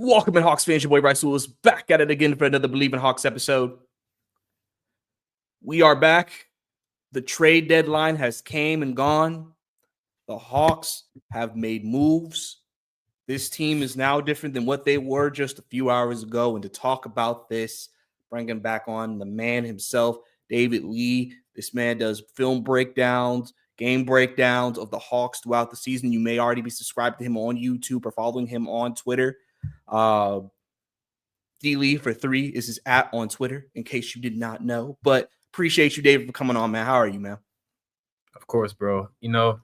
Welcome in, Hawks fans. Your boy Bryce Willis back at it again for another Believe in Hawks episode. We are back. The trade deadline has came and gone. The Hawks have made moves. This team is now different than what they were just a few hours ago. And to talk about this, bringing back on the man himself, David Lee. This man does film breakdowns, game breakdowns of the Hawks throughout the season. You may already be subscribed to him on YouTube or following him on Twitter. D Lee for 3 is his @ on Twitter, in case you did not know. But appreciate you, David, for coming on, man. How are you, man? Of course, bro. You know,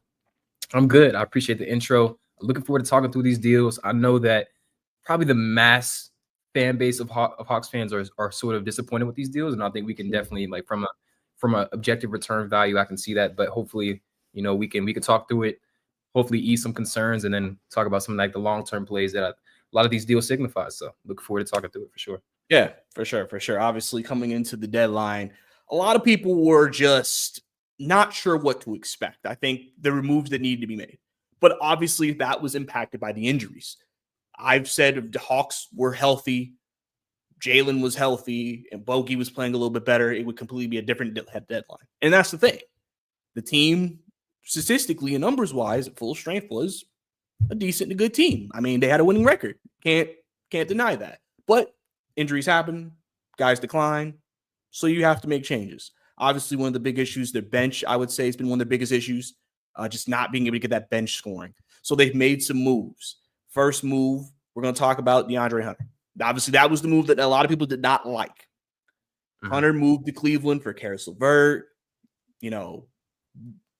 I'm good. I appreciate the intro. I'm looking forward to talking through these deals. I know that probably the mass fan base of Hawks fans are sort of disappointed with these deals, and I think we can definitely, like, from a objective return value, I can see that. But hopefully, you know, we can talk through it, hopefully ease some concerns, and then talk about some like the long-term plays that a lot of these deals signify. So look forward to talking through it for sure. Yeah, for sure. Obviously, coming into the deadline, a lot of people were just not sure what to expect. I think there were moves that needed to be made, but obviously that was impacted by the injuries. I've said if the Hawks were healthy, Jalen was healthy, and Bogey was playing a little bit better, it would completely be a different deadline. And that's the thing. The team, statistically and numbers-wise, at full strength, was a decent and good team. I mean, they had a winning record. Can't deny that. But injuries happen, guys decline, so you have to make changes. Obviously, one of the big issues, their bench, I would say, has been one of the biggest issues, just not being able to get that bench scoring. So they've made some moves. First move, we're going to talk about DeAndre Hunter. Obviously, that was the move that a lot of people did not like. Mm-hmm. Hunter moved to Cleveland for Karis LeVert,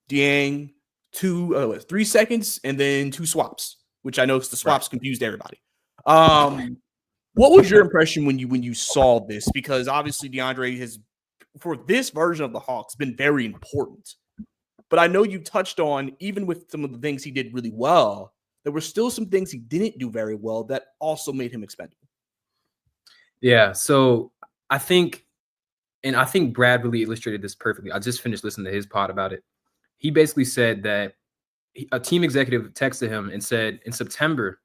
Niang, 3 seconds, and then 2 swaps, which I know the swaps confused everybody. What was your impression when you saw this? Because obviously DeAndre has, for this version of the Hawks, been very important. But I know you touched on, even with some of the things he did really well, there were still some things he didn't do very well that also made him expendable. Yeah, so I think Brad really illustrated this perfectly. I just finished listening to his pod about it. He basically said that a team executive texted him and said in September,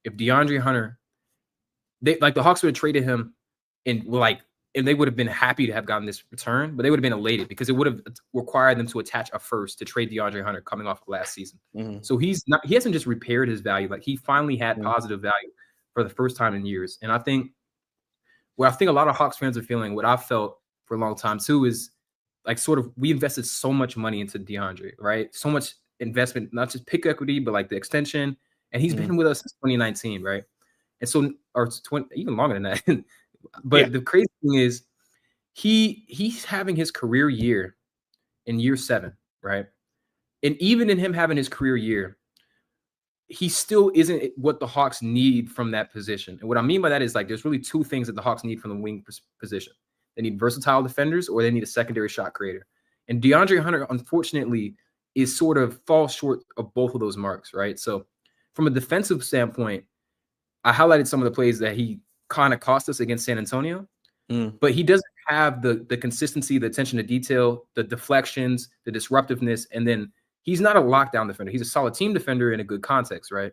if DeAndre Hunter, the Hawks would have traded him and they would have been happy to have gotten this return, but they would have been elated because it would have required them to attach a first to trade DeAndre Hunter coming off of last season. Mm-hmm. So he hasn't just repaired his value. Like, he finally had positive value for the first time in years. And I think what a lot of Hawks fans are feeling, what I've felt for a long time too, is like sort of we invested so much money into DeAndre, right? So much investment, not just pick equity, but like the extension. And he's been with us since 2019, right? And so, or 20, even longer than that. But the crazy thing is he's having his career year in year 7, right? And even in him having his career year, he still isn't what the Hawks need from that position. And what I mean by that is, like, there's really 2 things that the Hawks need from the wing position. They need versatile defenders, or they need a secondary shot creator. And DeAndre Hunter, unfortunately, is sort of falls short of both of those marks, right? So from a defensive standpoint, I highlighted some of the plays that he kind of cost us against San Antonio, but he doesn't have the consistency, the attention to detail, the deflections, the disruptiveness, and then he's not a lockdown defender. He's a solid team defender in a good context, right?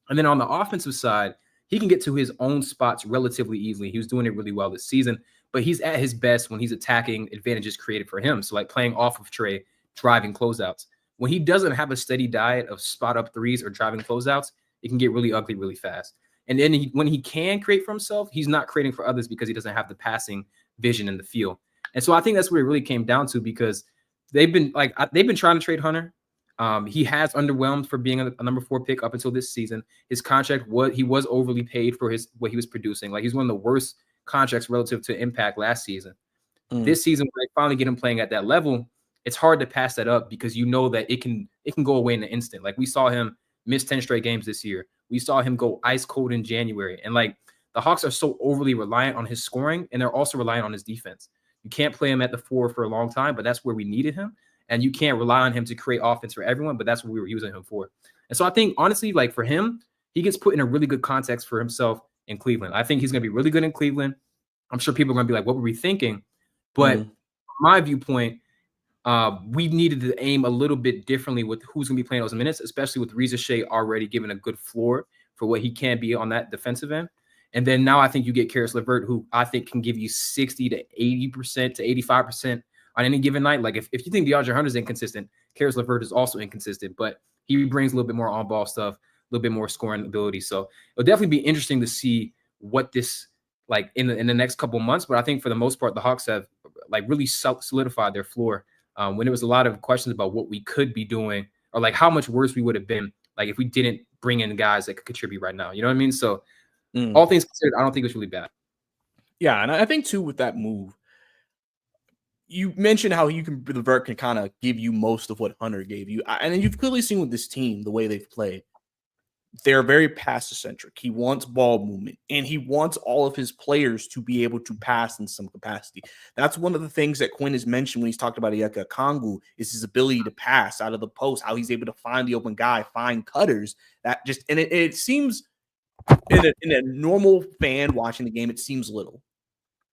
And then on the offensive side, he can get to his own spots relatively easily. He was doing it really well this season, but he's at his best when he's attacking advantages created for him. So like playing off of Trae, driving closeouts. When he doesn't have a steady diet of spot up threes or driving closeouts, it can get really ugly really fast. And then when he can create for himself, he's not creating for others because he doesn't have the passing vision in the field. And so I think that's where it really came down to, because they've been trying to trade Hunter. He has underwhelmed for being a number 4 pick up until this season. His contract, he was overly paid for what he was producing. Like, he's one of the worst contracts relative to impact last season. This season, when they finally get him playing at that level, it's hard to pass that up because you know that it can go away in an instant. Like, we saw him miss 10 straight games this year. We saw him go ice cold in January. And like, the Hawks are so overly reliant on his scoring, and they're also reliant on his defense. You can't play him at the 4 for a long time, but that's where we needed him. And you can't rely on him to create offense for everyone, but that's what we were using him for. And so I think, honestly, like, for him, he gets put in a really good context for himself in Cleveland. I think he's going to be really good in Cleveland. I'm sure people are going to be like, what were we thinking? But from my viewpoint, we needed to aim a little bit differently with who's going to be playing those minutes, especially with Reza Shea already giving a good floor for what he can be on that defensive end. And then now I think you get Karis LeVert, who I think can give you 60 to 80% to 85% on any given night. Like if you think DeAndre Hunter is inconsistent, Karis LeVert is also inconsistent, but he brings a little bit more on-ball stuff, a little bit more scoring ability. So it'll definitely be interesting to see what this like in the next couple of months. But I think for the most part, the Hawks have like really solidified their floor. When there was a lot of questions about what we could be doing or like how much worse we would have been like if we didn't bring in guys that could contribute right now. You know what I mean? So all things considered, I don't think it's really bad. Yeah, and I think too with that move, you mentioned how LeVert can kind of give you most of what Hunter gave you, and you've clearly seen with this team the way they've played. They're very pass-centric. He wants ball movement, and he wants all of his players to be able to pass in some capacity. That's one of the things that Quinn has mentioned when he's talked about Onyeka Okongwu is his ability to pass out of the post, how he's able to find the open guy, find cutters. That just and it seems. In a normal fan watching the game, it seems little,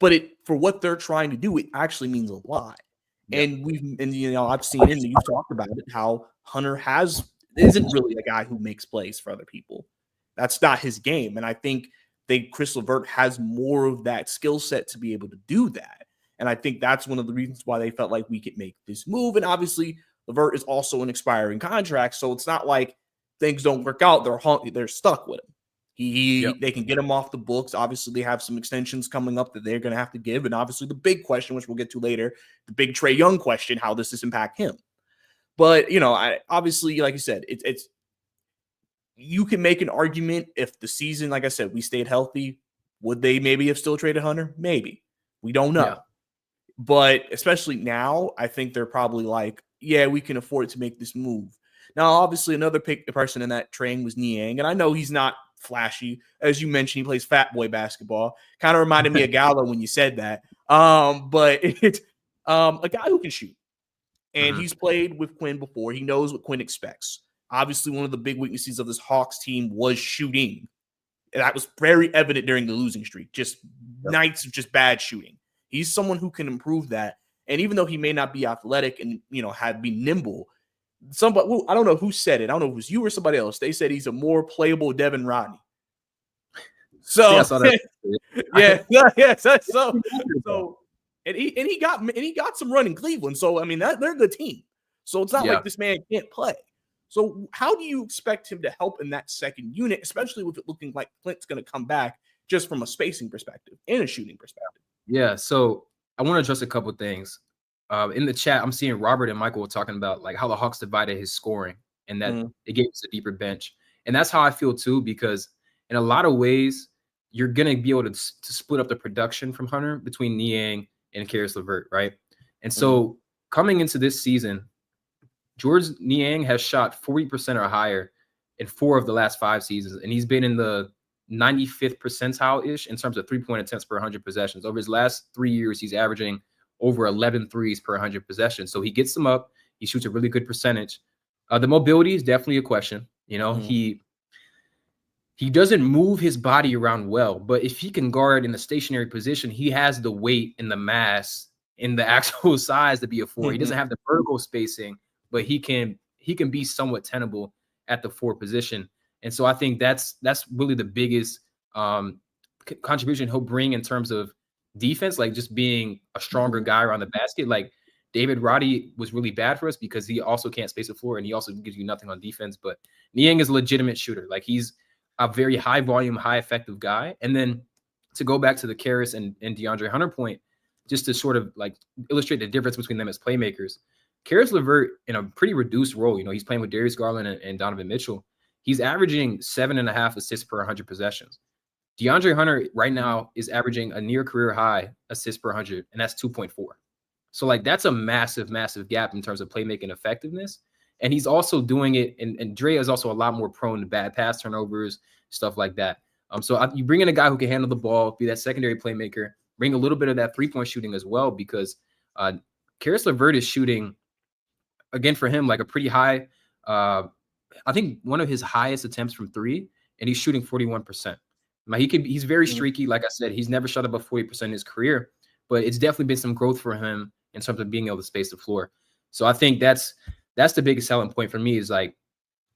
but for what they're trying to do, it actually means a lot. Yep. And I've seen it, and you've talked about it, how Hunter isn't really a guy who makes plays for other people. That's not his game, and I think Chris LeVert has more of that skill set to be able to do that. And I think that's one of the reasons why they felt like we could make this move. And obviously, LeVert is also an expiring contract, so it's not like things don't work out. They're stuck with him. They can get him off the books. Obviously, they have some extensions coming up that they're going to have to give. And obviously, the big question, which we'll get to later, the big Trae Young question, how does this impact him? But, obviously, like you said, it's you can make an argument if the season, like I said, we stayed healthy, would they maybe have still traded Hunter? Maybe. We don't know. Yeah. But especially now, I think they're probably like, yeah, we can afford to make this move. Now, obviously, another person in that train was Niang, and I know he's not flashy. As you mentioned, he plays fat boy basketball. Kind of reminded me of Gallo when you said that. But it's a guy who can shoot. And he's played with Quinn before. He knows what Quinn expects. Obviously, one of the big weaknesses of this Hawks team was shooting. And that was very evident during the losing streak. Just nights of just bad shooting. He's someone who can improve that. And even though he may not be athletic and, be nimble, I don't know who said it. I don't know if it was you or somebody else. They said he's a more playable Devin Rodney. So I saw that. So and he got some run in Cleveland. So I mean they're a good team. So it's not like this man can't play. So how do you expect him to help in that second unit, especially with it looking like Clint's going to come back just from a spacing perspective and a shooting perspective? Yeah. So I want to address a couple of things. In the chat, I'm seeing Robert and Michael talking about like how the Hawks divided his scoring and that it gave us a deeper bench. And that's how I feel too, because in a lot of ways, you're going to be able to split up the production from Hunter between Niang and Karis LeVert, right? And so coming into this season, George Niang has shot 40% or higher in 4 of the last 5 seasons. And he's been in the 95th percentile-ish in terms of three-point attempts per 100 possessions. Over his last 3 years, he's averaging over 11 threes per 100 possessions. So he gets them up. He shoots a really good percentage. The mobility is definitely a question. He doesn't move his body around well, but if he can guard in the stationary position, he has the weight and the mass and the actual size to be a 4. He doesn't have the vertical spacing, but he can be somewhat tenable at the 4 position. And so I think that's really the biggest contribution he'll bring in terms of defense, like just being a stronger guy around the basket. Like David Roddy was really bad for us because he also can't space the floor and he also gives you nothing on defense. But Niang is a legitimate shooter. Like he's a very high volume, high effective guy. And then to go back to the Karis and DeAndre Hunter point, just to sort of like illustrate the difference between them as playmakers, Karis LeVert in a pretty reduced role, he's playing with Darius Garland and Donovan Mitchell. He's averaging 7.5 assists per 100 possessions. DeAndre Hunter right now is averaging a near career high assists per 100, and that's 2.4. So like that's a massive, massive gap in terms of playmaking effectiveness. And he's also doing it, and Dre is also a lot more prone to bad pass turnovers, stuff like that. So you bring in a guy who can handle the ball, be that secondary playmaker, bring a little bit of that three-point shooting as well, because Karis LeVert is shooting, again, for him, like a pretty high, I think one of his highest attempts from 3, and he's shooting 41%. He's very streaky. Like I said, he's never shot above 40% in his career, but it's definitely been some growth for him in terms of being able to space the floor. So I think that's the biggest selling point for me, is like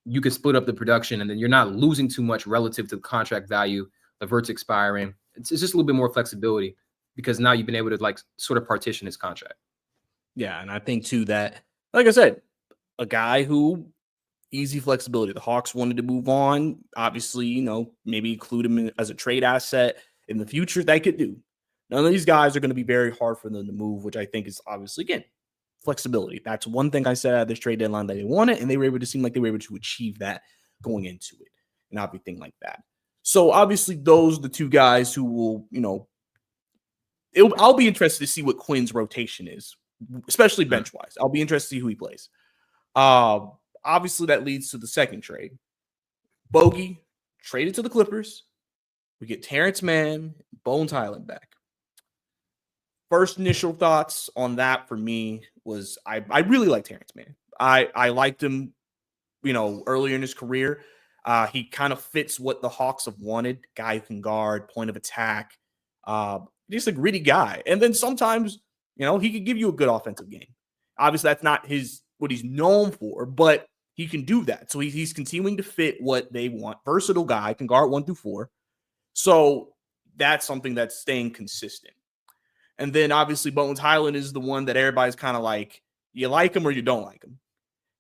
you could split up the production and then you're not losing too much relative to the contract value LeVert's expiring. It's just a little bit more flexibility because now you've been able to like sort of partition his contract. Yeah, and I think too that, like I said, a guy who easy flexibility. The Hawks wanted to move on. Obviously, you know, maybe include him as a trade asset in the future. They could do. None of these guys are going to be very hard for them to move, which I think is obviously, again, flexibility. That's one thing I said at this trade deadline that they wanted, and they were able to seem like they were able to achieve that going into it and everything like that. So obviously, those are the two guys who will, you know, I'll be interested to see what Quinn's rotation is, especially bench wise. I'll be interested to see who he plays. Obviously, that leads to the second trade. Bogey traded to the Clippers. We get Terrence Mann, Bones Highland back. First initial thoughts on that for me was I really like Terrence Mann. I liked him, you know, earlier in his career. He kind of fits what the Hawks have wanted. Guy who can guard, point of attack. Just a gritty guy. And then sometimes, you know, he could give you a good offensive game. Obviously, that's not what he's known for, but he can do that. So he's continuing to fit what they want. Versatile guy, can guard 1 through 4. So that's something that's staying consistent. And then obviously Bones Highland is the one that everybody's kind of like, you like him or you don't like him.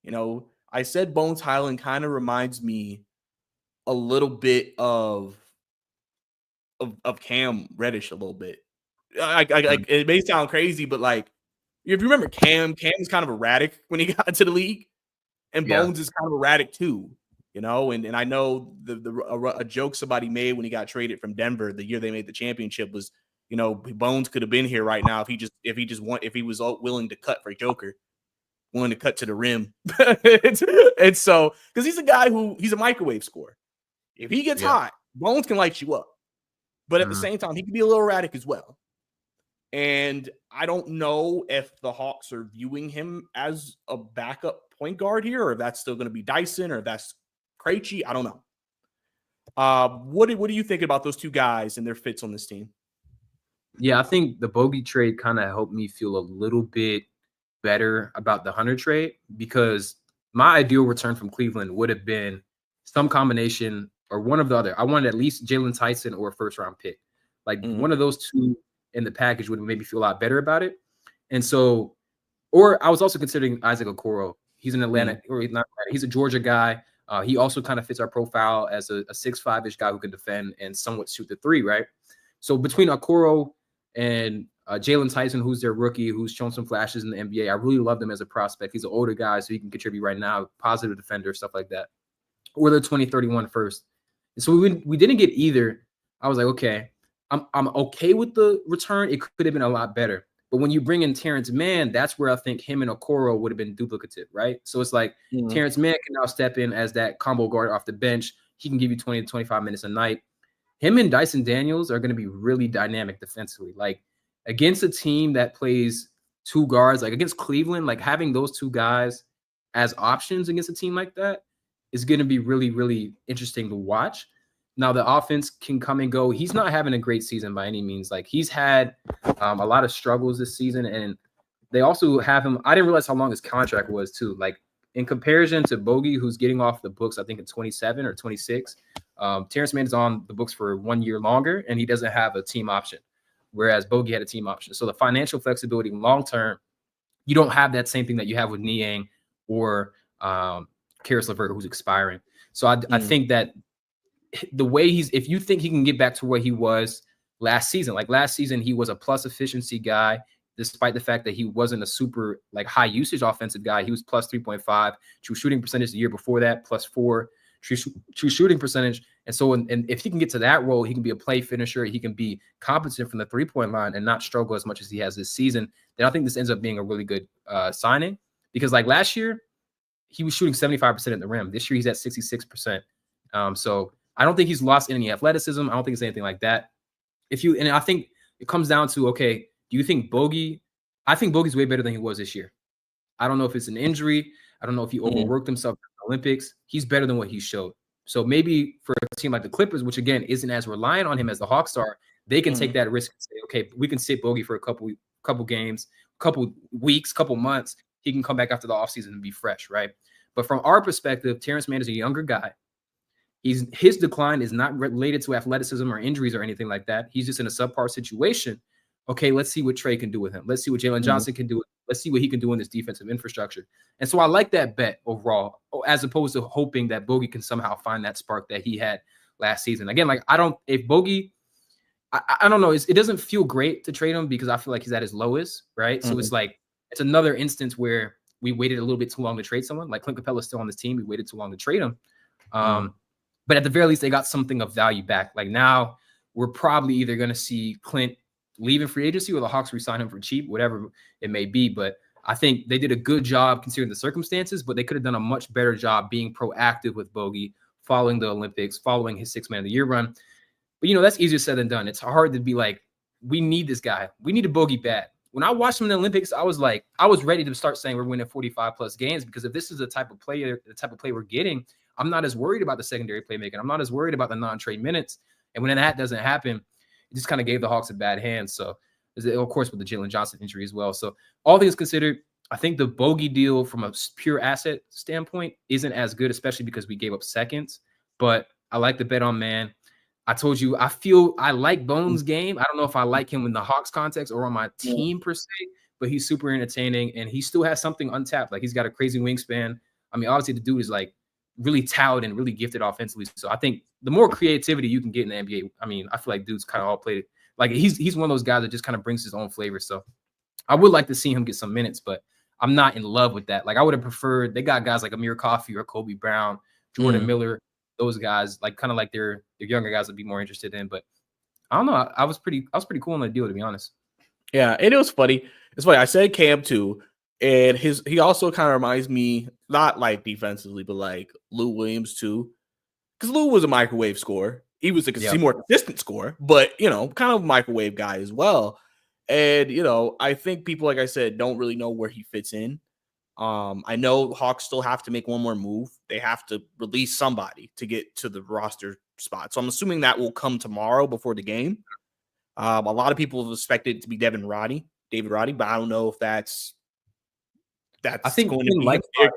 You know, I said Bones Highland kind of reminds me a little bit of Cam Reddish a little bit. It may sound crazy, but like, if you remember Cam is kind of erratic when he got into the league, and Bones is kind of erratic too, you know. And I know a joke somebody made when he got traded from Denver the year they made the championship was, you know, Bones could have been here right now if he was willing to cut for Joker, willing to cut to the rim. and so because he's a guy he's a microwave scorer. If he gets hot, Bones can light you up, but at the same time he can be a little erratic as well. And I don't know if the Hawks are viewing him as a backup point guard here, or if that's still going to be Dyson, or if that's Krejci. I don't know. What do you think about those two guys and their fits on this team? Yeah, I think the Bogey trade kind of helped me feel a little bit better about the Hunter trade, because my ideal return from Cleveland would have been some combination or one of the other. I wanted at least Jalen Tyson or a first-round pick. Like one of those two in the package would make me feel a lot better about it. And so, or I was also considering Isaac Okoro. He's an Atlanta, or he's not Atlanta. He's a Georgia guy. He also kind of fits our profile as a 6'5"-ish guy who can defend and somewhat shoot the three, right? So between Okoro and Jalen Tyson, who's their rookie, who's shown some flashes in the NBA, I really love him as a prospect. He's an older guy, so he can contribute right now, positive defender, stuff like that. Or the 2031 first. And so we didn't get either. I was like, okay, I'm okay with the return. It could have been a lot better. But when you bring in Terrence Mann, that's where I think him and Okoro would have been duplicative, right? So it's like Terrence Mann can now step in as that combo guard off the bench. He can give you 20 to 25 minutes a night. Him and Dyson Daniels are going to be really dynamic defensively. Like against a team that plays two guards, like against Cleveland, like having those two guys as options against a team like that is going to be really, really interesting to watch. Now the offense can come and go. He's not having a great season by any means. Like he's had a lot of struggles this season, and they also have him. I didn't realize how long his contract was too. Like in comparison to Bogey, who's getting off the books, I think in 27 or 26. Terrence Mann is on the books for 1 year longer, and he doesn't have a team option, whereas Bogey had a team option. So the financial flexibility long term, you don't have that same thing that you have with Niang or Karis LeVert, who's expiring. So I think that the way if you think he can get back to where he was last season, like last season, he was a plus efficiency guy, despite the fact that he wasn't a super like high usage offensive guy. He was plus 3.5, true shooting percentage the year before that, plus 4, true shooting percentage. And so, and if he can get to that role, he can be a play finisher. He can be competent from the 3-point line and not struggle as much as he has this season. Then I think this ends up being a really good signing, because like last year, he was shooting 75% at the rim. This year, he's at 66%. So I don't think he's lost any athleticism. I don't think it's anything like that. And I think it comes down to, okay, do you think Bogey? I think Bogey's way better than he was this year. I don't know if it's an injury. I don't know if he overworked himself in the Olympics. He's better than what he showed. So maybe for a team like the Clippers, which again isn't as reliant on him as the Hawks are, they can take that risk and say, okay, we can sit Bogey for a couple games, couple weeks, couple months. He can come back after the offseason and be fresh, right? But from our perspective, Terrence Mann is a younger guy. His decline is not related to athleticism or injuries or anything like that. He's just in a subpar situation. Okay, let's see what Trae can do with him. Let's see what Jalen Johnson can do. Let's see what he can do in this defensive infrastructure. And so I like that bet overall, as opposed to hoping that Bogey can somehow find that spark that he had last season. Again, like if Bogey, I don't know, it doesn't feel great to trade him because I feel like he's at his lowest, right? So it's like, it's another instance where we waited a little bit too long to trade someone. Like Clint Capella's still on this team. We waited too long to trade him. But at the very least, they got something of value back. Like now we're probably either going to see Clint leave in free agency or the Hawks resign him for cheap, whatever it may be. But I think they did a good job considering the circumstances, but they could have done a much better job being proactive with Bogey, following the Olympics, following his 6 Man of the Year run. But, that's easier said than done. It's hard to be like, we need this guy. We need a Bogey bad. When I watched him in the Olympics, I was ready to start saying we're winning 45 plus games, because if this is the type of play we're getting, I'm not as worried about the secondary playmaking. I'm not as worried about the non-trade minutes. And when that doesn't happen, it just kind of gave the Hawks a bad hand. So, of course, with the Jalen Johnson injury as well. So, all things considered, I think the Bogey deal from a pure asset standpoint isn't as good, especially because we gave up seconds. But I like the bet on man. I told you, I like Bones' game. I don't know if I like him in the Hawks context or on my team per se, but he's super entertaining and he still has something untapped. Like, he's got a crazy wingspan. I mean, obviously the dude is like really talented and really gifted offensively. So I think the more creativity you can get in the NBA, I mean, I feel like dude's kind of all played. Like, he's one of those guys that just kind of brings his own flavor. So I would like to see him get some minutes, but I'm not in love with that. Like, I would have preferred, they got guys like Amir Coffey or Kobe Brown, Jordan Miller, those guys, like kind of like their younger guys would be more interested in. But I don't know. I was pretty cool on the deal, to be honest. Yeah, and it was funny. It's funny. I said Cam too, and he also kind of reminds me, not like defensively, but like Lou Williams too, because Lou was a microwave scorer. He was a more consistent scorer, but kind of a microwave guy as well. And I think people, like I said, don't really know where he fits in. I know Hawks still have to make one more move. They have to release somebody to get to the roster spot. So I'm assuming that will come tomorrow before the game. A lot of people have expected it to be David Roddy, but I don't know if that's I think going Quinn to be likes Roddy.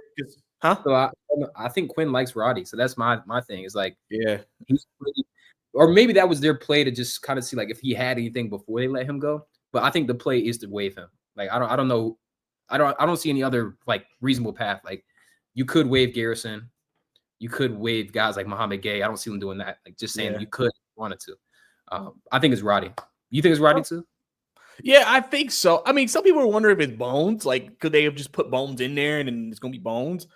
Huh? So I think Quinn likes Roddy. So that's my thing. Is like, yeah, or maybe that was their play to just kind of see like if he had anything before they let him go. But I think the play is to waive him. Like, I don't know. I don't see any other like reasonable path. Like, you could waive Garrison, you could waive guys like Muhammad Gay. I don't see them doing that. Like, just saying you could if you wanted to. I think it's Roddy. You think it's Roddy too? Yeah, I think so. I mean, some people were wondering if it's Bones. Like, could they have just put Bones in there and then it's going to be Bones?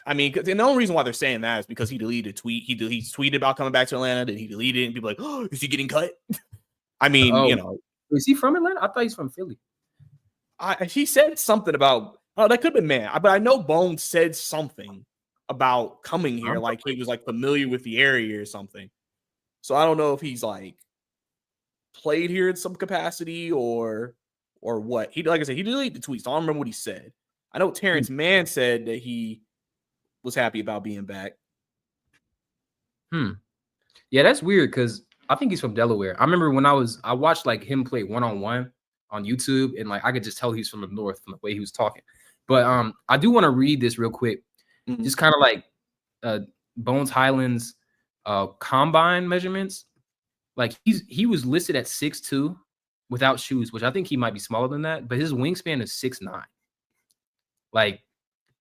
I mean, the only reason why they're saying that is because he deleted a tweet. He tweeted about coming back to Atlanta. Then he deleted it, and people were like, oh, is he getting cut? I mean, is he from Atlanta? I thought he's from Philly. He said something about, that could have been man, but I know Bones said something about coming here, like he was like familiar with the area or something. So I don't know if he's like played here in some capacity or what. He, like I said, he deleted the tweets. So I don't remember what he said. I know Terrence Mann said that he was happy about being back. Yeah, that's weird because I think he's from Delaware. I remember when I watched like him play one-on-one on YouTube, and like I could just tell he's from the north from the way he was talking. But I do want to read this real quick, just kind of like Bones Highland's combine measurements. Like, he was listed at 6'2" without shoes, which I think he might be smaller than that, but his wingspan is 6'9". Like,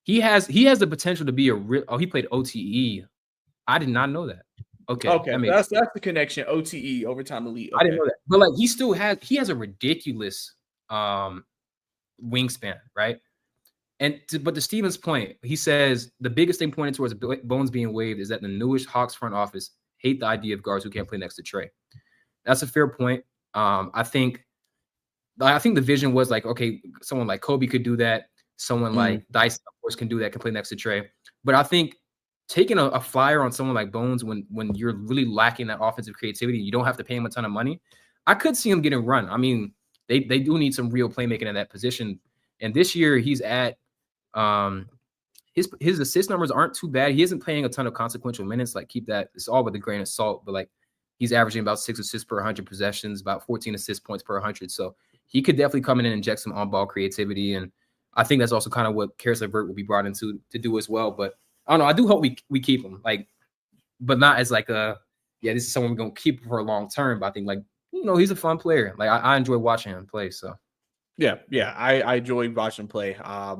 he has the potential to be a real. Oh, he played OTE. I did not know that. Okay, that's the connection. OTE, overtime elite. Okay. I didn't know that, but like he has a ridiculous wingspan, right? But to Steven's point, he says the biggest thing pointed towards Bones being waived is that the newish Hawks front office hate the idea of guards who can't play next to Trae. That's a fair point. I think the vision was like, okay, someone like Kobe could do that. Someone like Dyson, of course, can do that, can play next to Trae. But I think taking a flyer on someone like Bones when you're really lacking that offensive creativity, you don't have to pay him a ton of money. I could see him getting run. I mean, they do need some real playmaking in that position. And this year he's at his assist numbers aren't too bad. He isn't playing a ton of consequential minutes. Like, keep that. It's all with a grain of salt. But like, he's averaging about 6 assists per 100 possessions, about 14 assist points per 100. So he could definitely come in and inject some on-ball creativity. And I think that's also kind of what Karis LeVert will be brought into to do as well. But I don't know. I do hope we keep him. Like, but not as like this is someone we're gonna keep for a long term. But I think like he's a fun player. Like I enjoy watching him play. So yeah, I enjoy watching him play.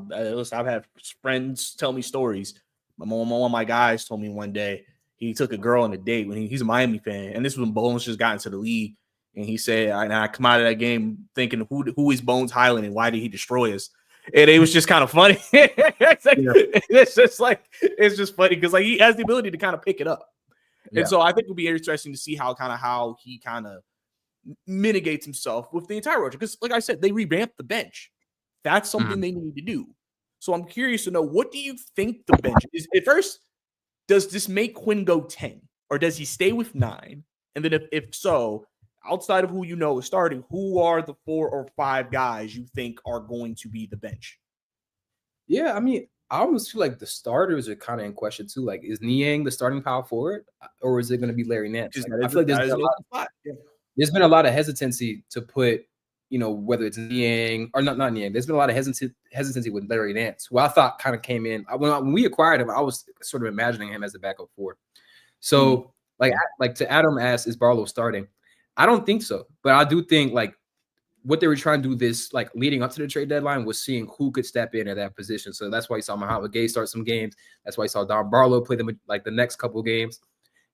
Listen, I've had friends tell me stories. One of my guys told me one day he took a girl on a date when he's a Miami fan, and this was when Bones just got into the league. And he said, I come out of that game thinking, who is Bones Highland and why did he destroy us? And it was just kind of funny. It's just funny because like he has the ability to kind of pick it up. Yeah. And so I think it'll be interesting to see how he kind of mitigates himself with the entire roster. Because like I said, they revamped the bench. That's something they need to do. So I'm curious to know, what do you think the bench is? At first, does this make Quinn go 10? Or does he stay with 9? And then if so, outside of who is starting, who are the 4 or 5 guys you think are going to be the bench? Yeah, I mean, I almost feel like the starters are kind of in question too. Like, is Niang the starting power forward, or is it going to be Larry Nance? Like, I feel like there's been a lot of hesitancy to put, whether it's Niang or not Niang. There's been a lot of hesitancy with Larry Nance, who I thought kind of came in when we acquired him. I was sort of imagining him as the backup 4. So, like to Adam asked, is Barlow starting? I don't think so, but I do think like what they were trying to do this like leading up to the trade deadline was seeing who could step in at that position. So that's why you saw Muhammad Gay start some games. That's why you saw Don Barlow play them like the next couple of games.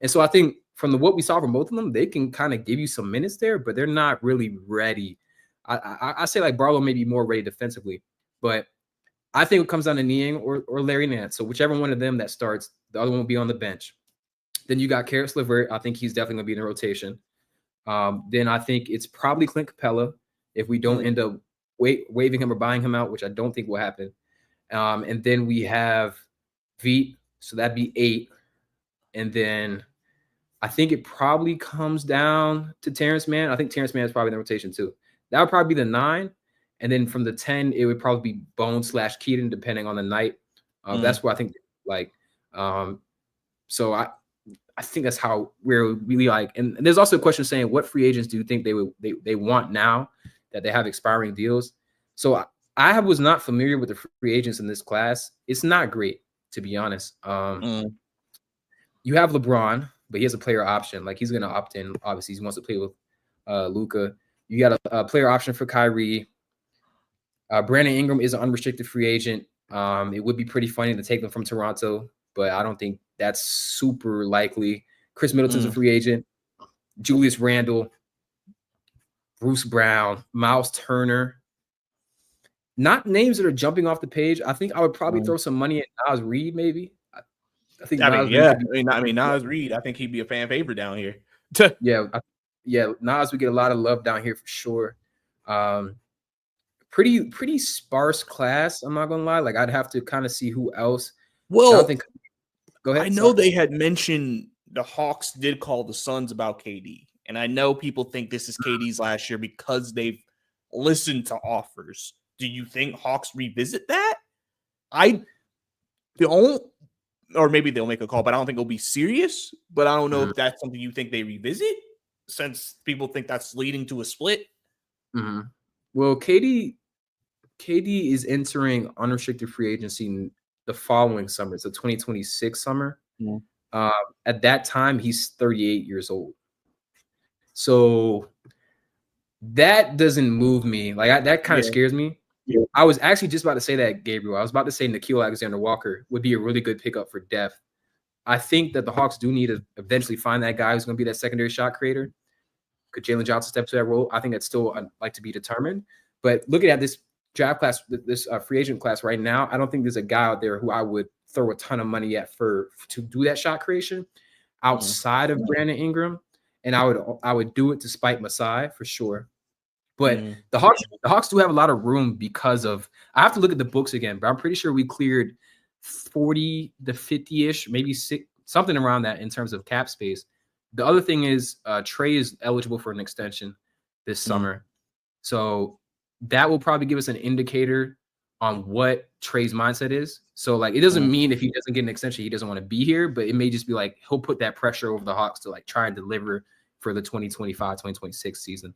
And so I think from what we saw from both of them, they can kind of give you some minutes there, but they're not really ready. I say like Barlow may be more ready defensively, but I think it comes down to Niang or Larry Nance. So whichever one of them that starts, the other one will be on the bench. Then you got Karis LeVert. I think he's definitely going to be in the rotation. Then I think it's probably Clint Capella if we don't end up waiving him or buying him out, which I don't think will happen. And then we have Veet, so that'd be 8. And then I think it probably comes down to Terrence Mann. I think Terrence Mann is probably in the rotation too. That would probably be the 9. And then from the 10, it would probably be Bone/Keaton, depending on the night. That's what I think. Like, so I think that's how we're really like. And there's also a question saying, what free agents do you think they want now that they have expiring deals? So I was not familiar with the free agents in this class. It's not great, to be honest. You have LeBron, but he has a player option. Like, he's going to opt in. Obviously, he wants to play with Luka. You got a player option for Kyrie. Brandon Ingram is an unrestricted free agent. It would be pretty funny to take them from Toronto, but I don't think that's super likely. Chris Middleton's a free agent. Julius Randle, Bruce Brown, Miles Turner. Not names that are jumping off the page. I think I would probably throw some money at Naz Reid, maybe. I think Naz Reid. I think he'd be a fan favorite down here. Naz would get a lot of love down here for sure. Pretty sparse class. I'm not gonna lie. Like, I'd have to kind of see who else. Well, go ahead. I know they had mentioned the Hawks did call the Suns about KD, and I know people think this is KD's last year because they've listened to offers. Do you think Hawks revisit that? Or maybe they'll make a call, but I don't think it'll be serious. But I don't know if that's something you think they revisit, since people think that's leading to a split. Well, KD is entering unrestricted free agency the following summer. It's the 2026 summer. At that time, he's 38 years old. So that doesn't move me. Like, that kind of scares me. I was actually just about to say that, Gabriel. I was about to say Nickeil Alexander-Walker would be a really good pickup for depth. I think that the Hawks do need to eventually find that guy who's going to be that secondary shot creator. Could Jalen Johnson step to that role? I think that's still like to be determined. But looking at this draft class, this free agent class right now, I don't think there's a guy out there who I would throw a ton of money at to do that shot creation outside of Brandon Ingram. And I would do it to spite Masai for sure. But the Hawks do have a lot of room because of, I have to look at the books again, but I'm pretty sure we cleared 40 to 50-ish, maybe something around that in terms of cap space. The other thing is Trae is eligible for an extension this summer. So that will probably give us an indicator on what Trae's mindset is. So, like, it doesn't mean if he doesn't get an extension, he doesn't want to be here, but it may just be like he'll put that pressure over the Hawks to like try and deliver for the 2025-2026 season.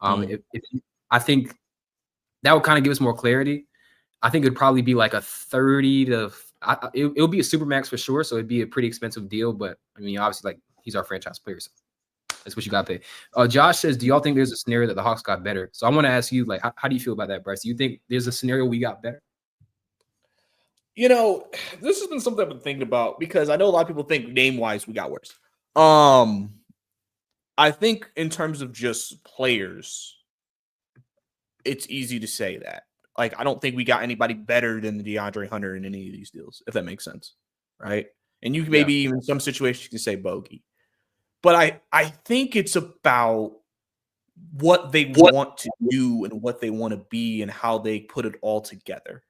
I think that would kind of give us more clarity. I think it'd probably be like a 30 to It'll be a super max for sure. So it'd be a pretty expensive deal. But I mean, obviously, like he's our franchise player. So that's what you got to pay. Josh says, do y'all think there's a scenario that the Hawks got better? So I want to ask you, like, how do you feel about that, Bryce? Do you think there's a scenario we got better? You know, this has been something I've been thinking about because I know a lot of people think name-wise we got worse. I think in terms of just players, it's easy to say that. Like, I don't think we got anybody better than the DeAndre Hunter in any of these deals, if that makes sense, right? And you can maybe even in some situations you can say bogey. But I think it's about what they want to do and what they want to be and how they put it all together.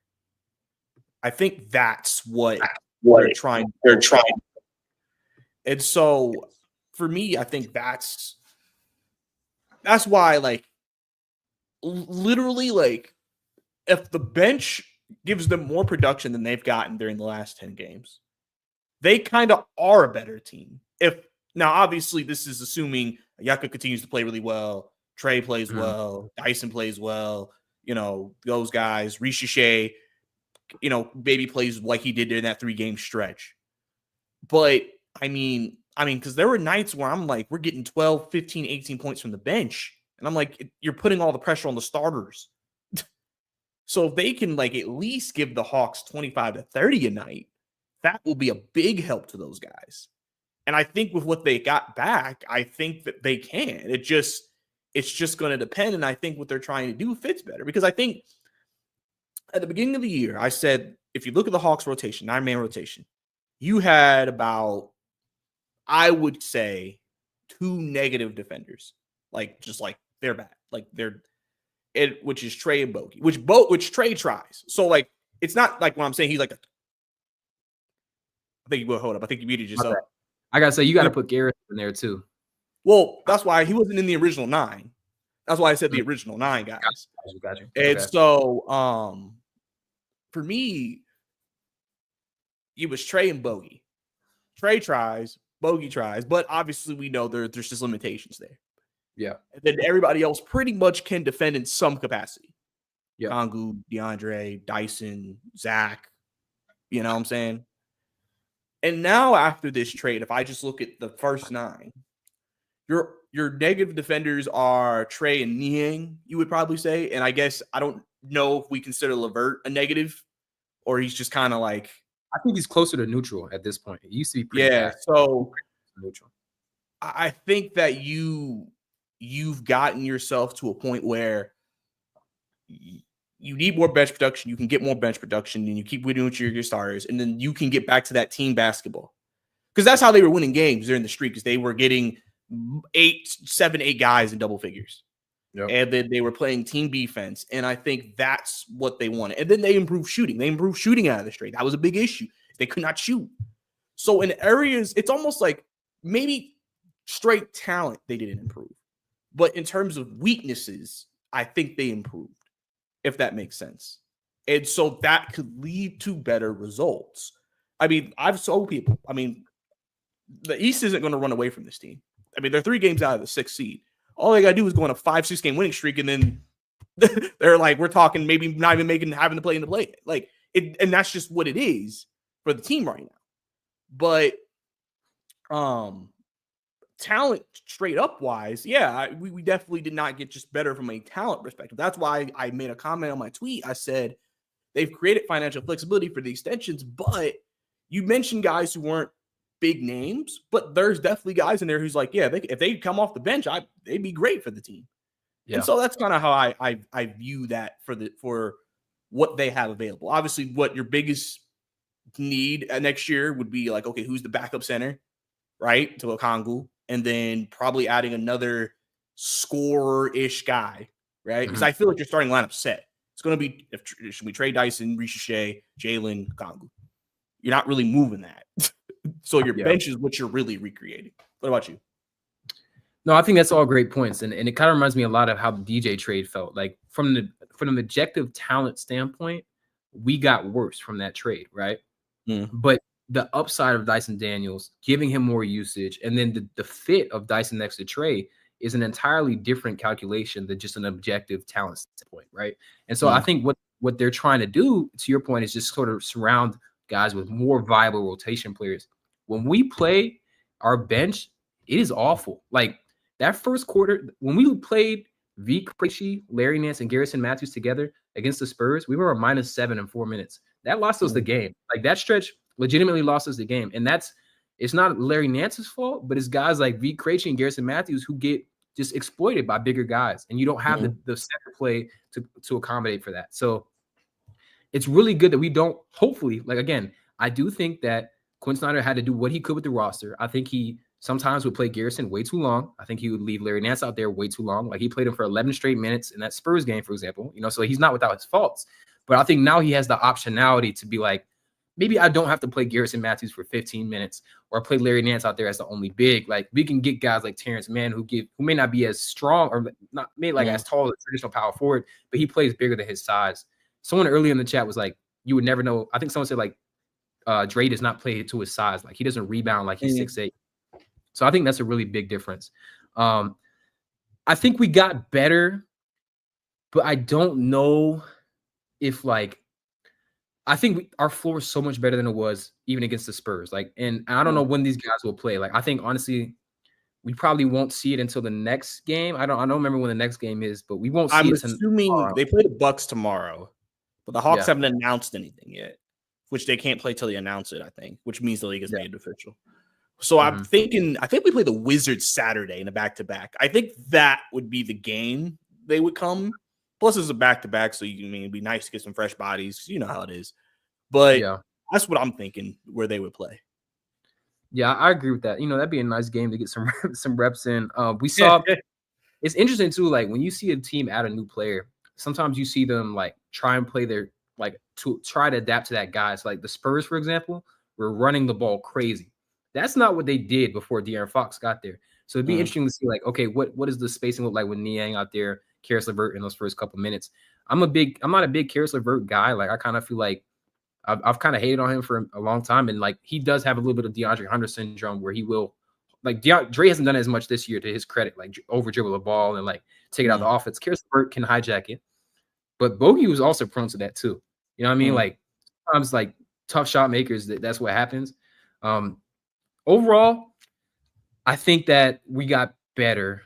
I think that's what they're trying. And so for me, I think that's why, like, literally, like, if the bench gives them more production than they've gotten during the last 10 games, they kind of are a better team. Now, obviously, this is assuming Yucca continues to play really well, Trae plays well, Dyson plays well, you know, those guys, Richiche, you know, maybe plays like he did during that 3-game stretch. But, I mean, because there were nights where I'm like, we're getting 12, 15, 18 points from the bench. And I'm like, you're putting all the pressure on the starters. So if they can, like, at least give the Hawks 25 to 30 a night, that will be a big help to those guys. And I think with what they got back, I think that they can. It's just going to depend. And I think what they're trying to do fits better. Because I think at the beginning of the year, I said, if you look at the Hawks rotation, 9-man rotation, you had about, I would say, 2 negative defenders. Like, just like they're bad. Like which is Trae and Bogey, which Trae tries. So, like, it's not like when I'm saying he's like I think you will hold up. I think you muted yourself. Okay. I gotta say, you gotta put Garrett in there too. Well, that's why he wasn't in the original 9. That's why I said the original 9 guys. Gotcha. And so, for me, it was Trae and Bogey. Trae tries, Bogey tries, but obviously we know there's just limitations there. Yeah. And then everybody else pretty much can defend in some capacity. Yeah. Kongu, DeAndre, Dyson, Zach. You know what I'm saying? And now after this trade, if I just look at the first 9, your negative defenders are Trae and Niang, you would probably say. And I guess I don't know if we consider LeVert a negative, or he's just kind of like. I think he's closer to neutral at this point. It used to be pretty bad. So neutral. I think that you've gotten yourself to a point where you need more bench production. You can get more bench production, and you keep winning with your starters, and then you can get back to that team basketball. Because that's how they were winning games during the streak, because they were getting 7, 8 guys in double figures. Yep. And then they were playing team defense, and I think that's what they wanted. And then they improved shooting. They improved shooting out of the straight. That was a big issue. They could not shoot. So in areas, it's almost like maybe straight talent they didn't improve. But in terms of weaknesses, I think they improved, if that makes sense. And so that could lead to better results. I mean, I've told people, I mean, the East isn't going to run away from this team. I mean, they're 3 games out of the 6th seed. All they got to do is go on a 5-6 game winning streak, and then they're like, we're talking maybe not even having to play in the play. Like, and that's just what it is for the team right now. But talent straight up wise, yeah, we definitely did not get just better from a talent perspective. That's why I made a comment on my tweet. I said they've created financial flexibility for the extensions, but you mentioned guys who weren't big names, but there's definitely guys in there who's like, yeah, if they come off the bench, they'd be great for the team. Yeah. And so that's kind of how I view that for what they have available. Obviously, what your biggest need next year would be like, okay, who's the backup center, right, to Kongu, and then probably adding another scorer-ish guy, right? Because I feel like your starting lineup set. It's going to be should we trade Dyson, Richiche, Jalen, Kongu. You're not really moving that. So your bench is what you're really recreating. What about you? No, I think that's all great points. And it kind of reminds me a lot of how the DJ trade felt. Like from an objective talent standpoint, we got worse from that trade, right? But the upside of Dyson Daniels, giving him more usage, and then the fit of Dyson next to Trae is an entirely different calculation than just an objective talent standpoint, right? And so I think what they're trying to do, to your point, is just sort of surround guys with more viable rotation players. When we play our bench, it is awful. Like that first quarter, when we played V. Krejci, Larry Nance, and Garrison Matthews together against the Spurs, we were a -7 in 4 minutes. That lost us the game. Like that stretch legitimately lost us the game. And it's not Larry Nance's fault, but it's guys like V. Krejci and Garrison Matthews who get just exploited by bigger guys. And you don't have the center play to accommodate for that. So it's really good that we don't, hopefully, like again, I do think that Quinn Snyder had to do what he could with the roster. I think he sometimes would play Garrison way too long. I think he would leave Larry Nance out there way too long. Like he played him for 11 straight minutes in that Spurs game, for example. So he's not without his faults. But I think now he has the optionality to be like, maybe I don't have to play Garrison Matthews for 15 minutes or play Larry Nance out there as the only big. Like we can get guys like Terrence Mann who may not be as strong or not maybe like as tall as a traditional power forward, but he plays bigger than his size. Someone earlier in the chat was like, you would never know. I think someone said like Dre does not play to his size. Like he doesn't rebound like he's 6'8". So I think that's a really big difference. I think we got better, but I don't know if like, I think our floor is so much better than it was even against the Spurs. Like, and I don't know when these guys will play. Like, I think honestly, we probably won't see it until the next game. I don't remember when the next game is, but we won't see I'm it. assuming they play the Bucks tomorrow, but the Hawks haven't announced anything yet, which they can't play till they announce it, I think, which means the league has made it official. So I'm thinking, I think we play the Wizards Saturday in a back-to-back. I think that would be the game they would come. Plus, it's a back-to-back, so it'd be nice to get some fresh bodies. You know how it is. But that's what I'm thinking, where they would play. Yeah, I agree with that. That'd be a nice game to get some reps in. We saw it's interesting too. Like when you see a team add a new player, sometimes you see them like try and play their to try to adapt to that guy. It's like the Spurs, for example, were running the ball crazy. That's not what they did before De'Aaron Fox got there. So it'd be interesting to see like, okay, what does the spacing look like with Niang out there, Karis LeVert in those first couple minutes? I'm not a big Karis LeVert guy. Like I kind of feel like I've kind of hated on him for a long time. And like, he does have a little bit of DeAndre Hunter syndrome where he will like Dre hasn't done as much this year to his credit, like over dribble the ball and like take it out of the offense. Karis LeVert can hijack it, but Bogey was also prone to that too. You know what I mean? Like sometimes like tough shot makers, that's what happens. Overall, I think that we got better,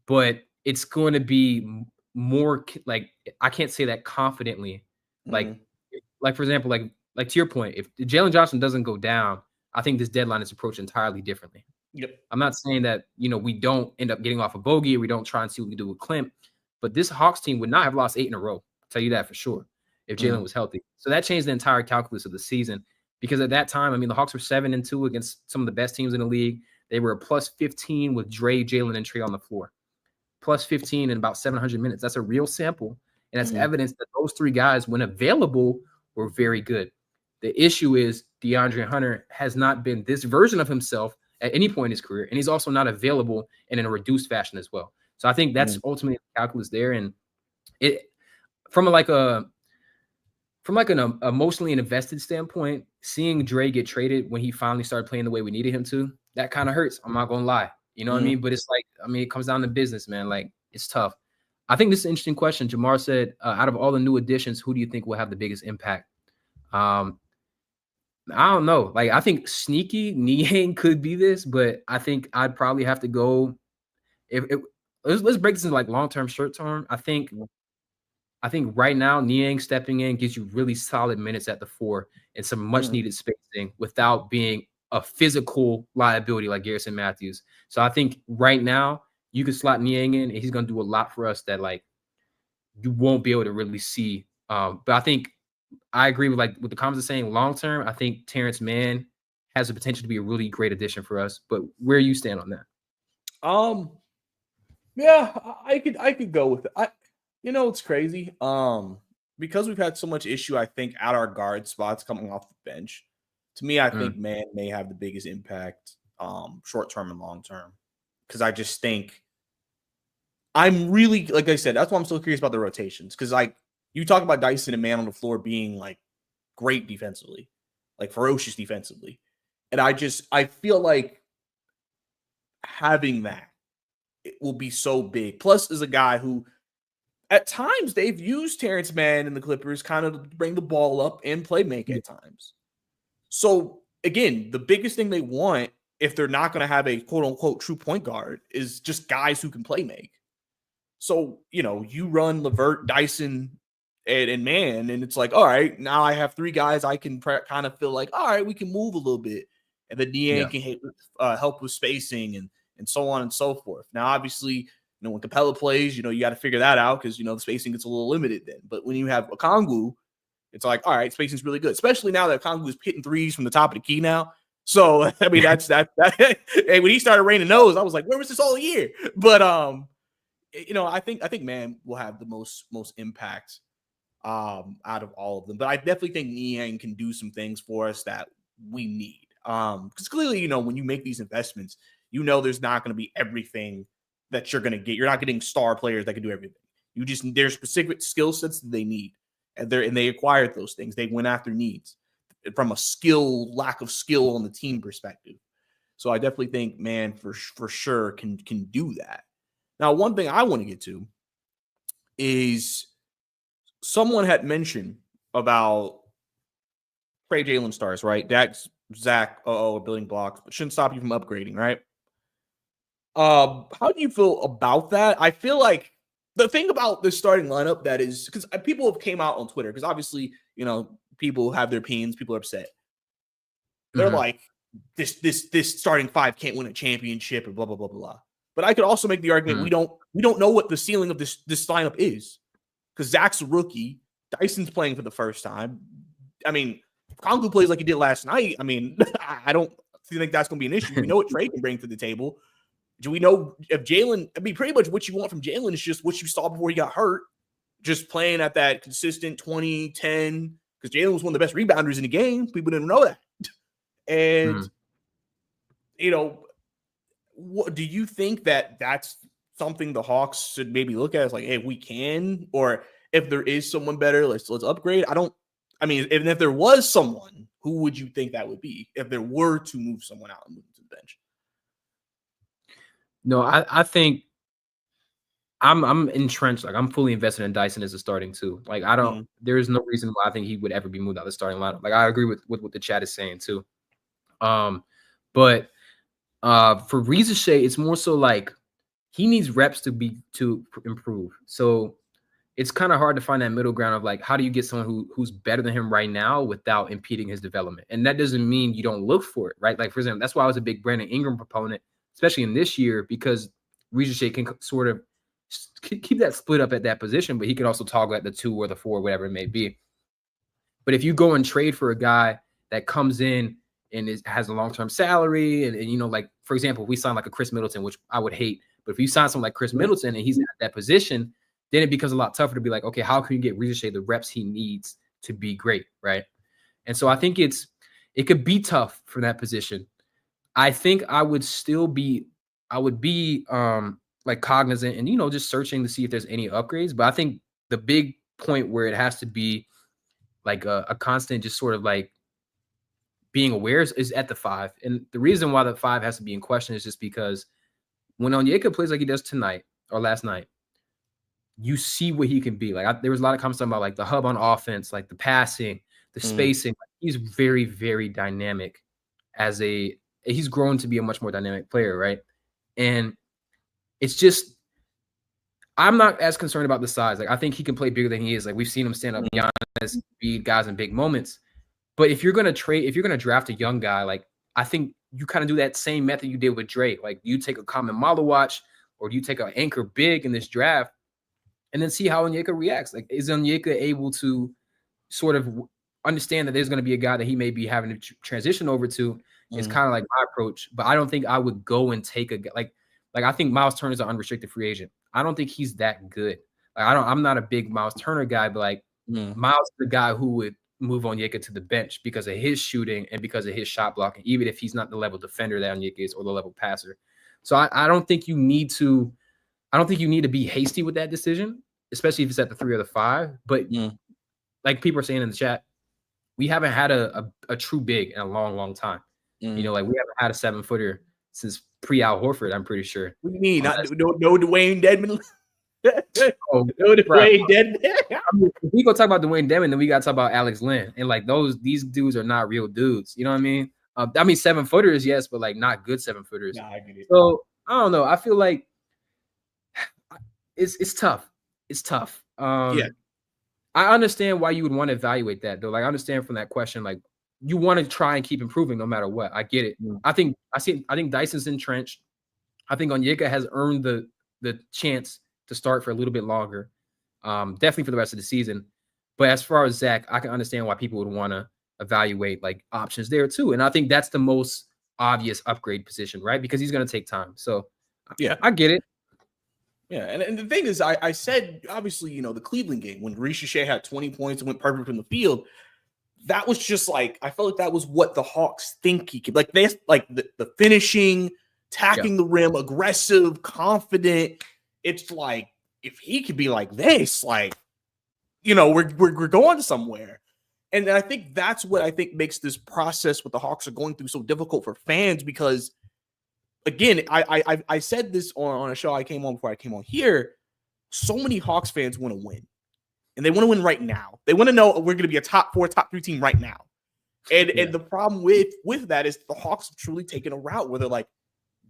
but it's going to be more like, I can't say that confidently. Like for example, like to your point, if Jalen Johnson doesn't go down, I think this deadline is approached entirely differently. Yep. I'm not saying that, we don't end up getting off a bogey or we don't try and see what we can do with Clint, but this Hawks team would not have lost 8 in a row. I'll tell you that for sure, if Jalen was healthy. So that changed the entire calculus of the season, because at that time, the Hawks were 7-2 against some of the best teams in the league. They were a +15 with Dre, Jalen, and Trae on the floor. +15 in about 700 minutes. That's a real sample. And that's evidence that those 3 guys, when available, were very good. The issue is DeAndre Hunter has not been this version of himself at any point in his career. And he's also not available and in a reduced fashion as well. So I think that's ultimately the calculus there. And it from an emotionally invested standpoint, seeing Dre get traded when he finally started playing the way we needed him to, that kind of hurts. I'm not going to lie. You know what I mean? But it's like, it comes down to business, man. Like, it's tough. I think this is an interesting question. Jamar said, out of all the new additions, who do you think will have the biggest impact? I don't know. Like, I think sneaky Niang could be this, but I think I'd probably have to go. Let's break this into like long-term, short-term. I think right now Niang stepping in gives you really solid minutes at the 4 and some much-needed spacing without being a physical liability like Garrison Matthews. So I think right now you can slot Niang in, and he's going to do a lot for us that like you won't be able to really see. But I think I agree with the comments are saying. Long term, I think Terrence Mann has the potential to be a really great addition for us. But where you stand on that? Yeah, I could go with it. It's crazy. Because we've had so much issue, I think, at our guard spots coming off the bench. To me, I think Mann may have the biggest impact, short term and long term. Because I just think I'm really, like I said, that's why I'm so curious about the rotations. Because like you talk about Dyson and Mann on the floor being like great defensively, like ferocious defensively. And I feel like having that, it will be so big. Plus, is a guy who at times they've used Terrence Mann and the Clippers kind of to bring the ball up and play make at times. So again, the biggest thing they want, if they're not going to have a quote unquote true point guard, is just guys who can play make. So, you run LeVert, Dyson, and Man, and it's like, all right, now I have 3 guys I can kind of feel like, all right, we can move a little bit. And then Niang can help with spacing and so on and so forth. Now, obviously, when Capella plays, you got to figure that out because, the spacing gets a little limited then. But when you have Okongwu, it's like, all right, spacing's really good, especially now that Okongwu is hitting threes from the top of the key now. So, I mean, that's that. Hey, when he started raining those, I was like, where was this all year? But, I think Man will have the most impact out of all of them. But I definitely think Niang can do some things for us that we need. Because clearly, when you make these investments, there's not going to be everything that you're going to get. You're not getting star players that can do everything. There's specific skill sets that they need, and they acquired those things. They went after needs from a lack of skill on the team perspective. So I definitely think Man for sure can do that. Now, one thing I want to get to is someone had mentioned about Trae Jalen stars, right? Dax, Zach, are building blocks, but shouldn't stop you from upgrading, right? How do you feel about that? I feel like the thing about this starting lineup that is because people have came out on Twitter because obviously, people have their opinions, people are upset. They're like, this starting 5 can't win a championship and blah, blah, blah, blah. But I could also make the argument we don't know what the ceiling of this lineup is because Zach's a rookie. Dyson's playing for the first time. I mean, if Kongu plays like he did last night, I mean, I don't think that's going to be an issue. We know what Trae can bring to the table. Do we know if Jalen? I mean, pretty much what you want from Jalen is just what you saw before he got hurt, just playing at that consistent 20, 10, because Jalen was one of the best rebounders in the game. People didn't know that. And, what do you think that that's something the Hawks should maybe look at as like, hey, we can, or if there is someone better, let's upgrade. And if there was someone, who would you think that would be if there were to move someone out and move to the bench? No, I think I'm entrenched. Like I'm fully invested in Dyson as a starting 2. Like I don't. There is no reason why I think he would ever be moved out of the starting lineup. Like I agree with what the chat is saying too. But for Reza Shea, it's more so like he needs reps to improve. So it's kind of hard to find that middle ground of like, how do you get someone who's better than him right now without impeding his development? And that doesn't mean you don't look for it, right? Like for example, that's why I was a big Brandon Ingram proponent, especially in this year, because Reza Shea can sort of keep that split up at that position, but he can also toggle at the 2 or the 4, whatever it may be. But if you go and trade for a guy that comes in and has a long-term salary, and like, for example, we sign like a Chris Middleton, which I would hate, but if you sign someone like Chris Middleton and he's at that position, then it becomes a lot tougher to be like, okay, how can you get Reza Shea the reps he needs to be great, right? And so I think it could be tough for that position. I think I would be like cognizant and, just searching to see if there's any upgrades. But I think the big point where it has to be like a constant, just sort of like being aware is at the 5. And the reason why the 5 has to be in question is just because when Onyeka plays like he does tonight or last night, you see what he can be. Like there was a lot of comments about like the hub on offense, like the passing, the spacing. He's very, very dynamic he's grown to be a much more dynamic player, right? And it's just, I'm not as concerned about the size. Like I think he can play bigger than he is. Like we've seen him stand up Giannis, beat guys in big moments. But if you're gonna draft a young guy, like I think you kind of do that same method you did with Drake. Like you take a common Malawatch or you take an anchor big in this draft and then see how Onyeka reacts. Like is Onyeka able to sort of understand that there's going to be a guy that he may be having to transition over to? It's kind of like my approach, but I don't think I would go and take a like I think Miles Turner's an unrestricted free agent. I don't think he's that good. Like I'm not a big Miles Turner guy, but like Miles is the guy who would move Onyeka to the bench because of his shooting and because of his shot blocking, even if he's not the level defender that Onyeka is or the level passer. So I don't think you need to be hasty with that decision, especially if it's at the 3 or the 5. But like people are saying in the chat, we haven't had a true big in a long, long time. Like we haven't had a 7-footer since pre-Al Horford, I'm pretty sure. What do you mean? No Dwayne Dedmon? Oh, Dwayne Dedmon. I mean, if we go talk about Dwayne Dedmon, then we got to talk about Alex Len, and like these dudes are not real dudes. You know what I mean? 7-footers, yes, but like not good 7-footers. Nah, I get it. So I don't know. I feel like it's tough. It's tough. Yeah. I understand why you would want to evaluate that though. Like I understand from that question, like you want to try and keep improving no matter what. I get it. I think Dyson's entrenched. I think Onyeka has earned the chance to start for a little bit longer. Definitely for the rest of the season. But as far as Zach, I can understand why people would want to evaluate like options there too. And I think that's the most obvious upgrade position, right? Because he's going to take time. So yeah, I get it. Yeah, and the thing is, I said, obviously, the Cleveland game, when Ricochet had 20 points and went perfect from the field, that was just like, I felt like that was what the Hawks think he could. Like, the finishing, attacking the rim, aggressive, confident. It's like, if he could be like this, like, we're going somewhere. And I think that's what I think makes this process what the Hawks are going through so difficult for fans, because again, I said this on a show I came on before I came on here. So many Hawks fans want to win, and they want to win right now. They want to know we're going to be a top 4, top 3 team right now. And the problem with that is the Hawks have truly taken a route where they're like,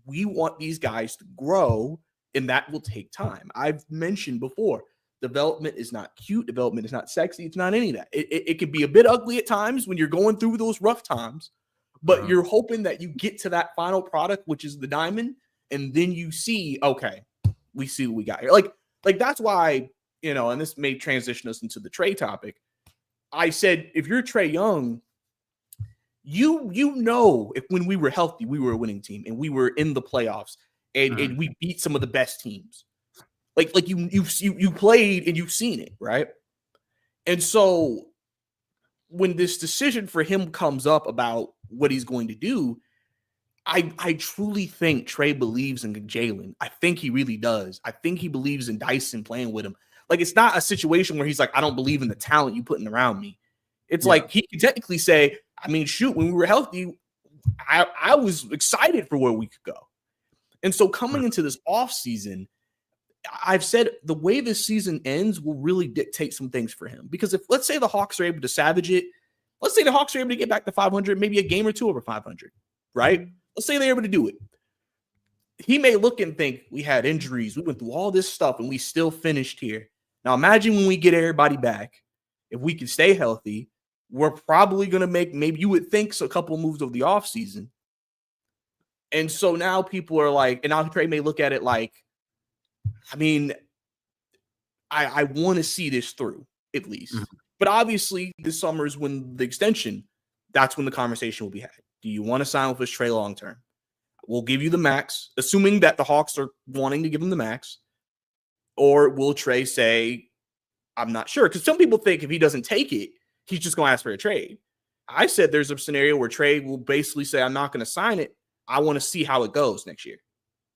we want these guys to grow, and that will take time. I've mentioned before, development is not cute. Development is not sexy. It's not any of that. It can be a bit ugly at times when you're going through those rough times. But you're hoping that you get to that final product, which is the diamond, and then you see, okay, we see what we got here. Like that's why, and this may transition us into the Trae topic. I said, if you're Trae Young, if when we were healthy, we were a winning team and we were in the playoffs and we beat some of the best teams. Like you played and you've seen it, right? And so when this decision for him comes up about what he's going to do, I truly think Trae believes in Jalen. I think he really does. I think he believes in Dyson playing with him. Like, it's not a situation where he's like, I don't believe in the talent you putting around me. It's like he can technically say, I mean, shoot, when we were healthy, I was excited for where we could go. And so coming into this offseason, I've said the way this season ends will really dictate some things for him. Because if, let's say, the Hawks are able to savage it, let's say the Hawks are able to get back to 500, maybe a game or two over 500, right? Let's say they're able to do it. He may look and think, we had injuries, we went through all this stuff, and we still finished here. Now imagine when we get everybody back, if we can stay healthy, we're probably going to make, maybe you would think, so a couple of moves over the offseason. And so now people are like, and now Trae may look at it like, I mean, I want to see this through, at least. But obviously, this summer is when the extension, that's when the conversation will be had. Do you want to sign with us, Trae, long term? We'll give you the max, assuming that the Hawks are wanting to give him the max. Or will Trae say, I'm not sure? Because some people think if he doesn't take it, he's just going to ask for a trade. I said there's a scenario where Trae will basically say, I'm not going to sign it. I want to see how it goes next year.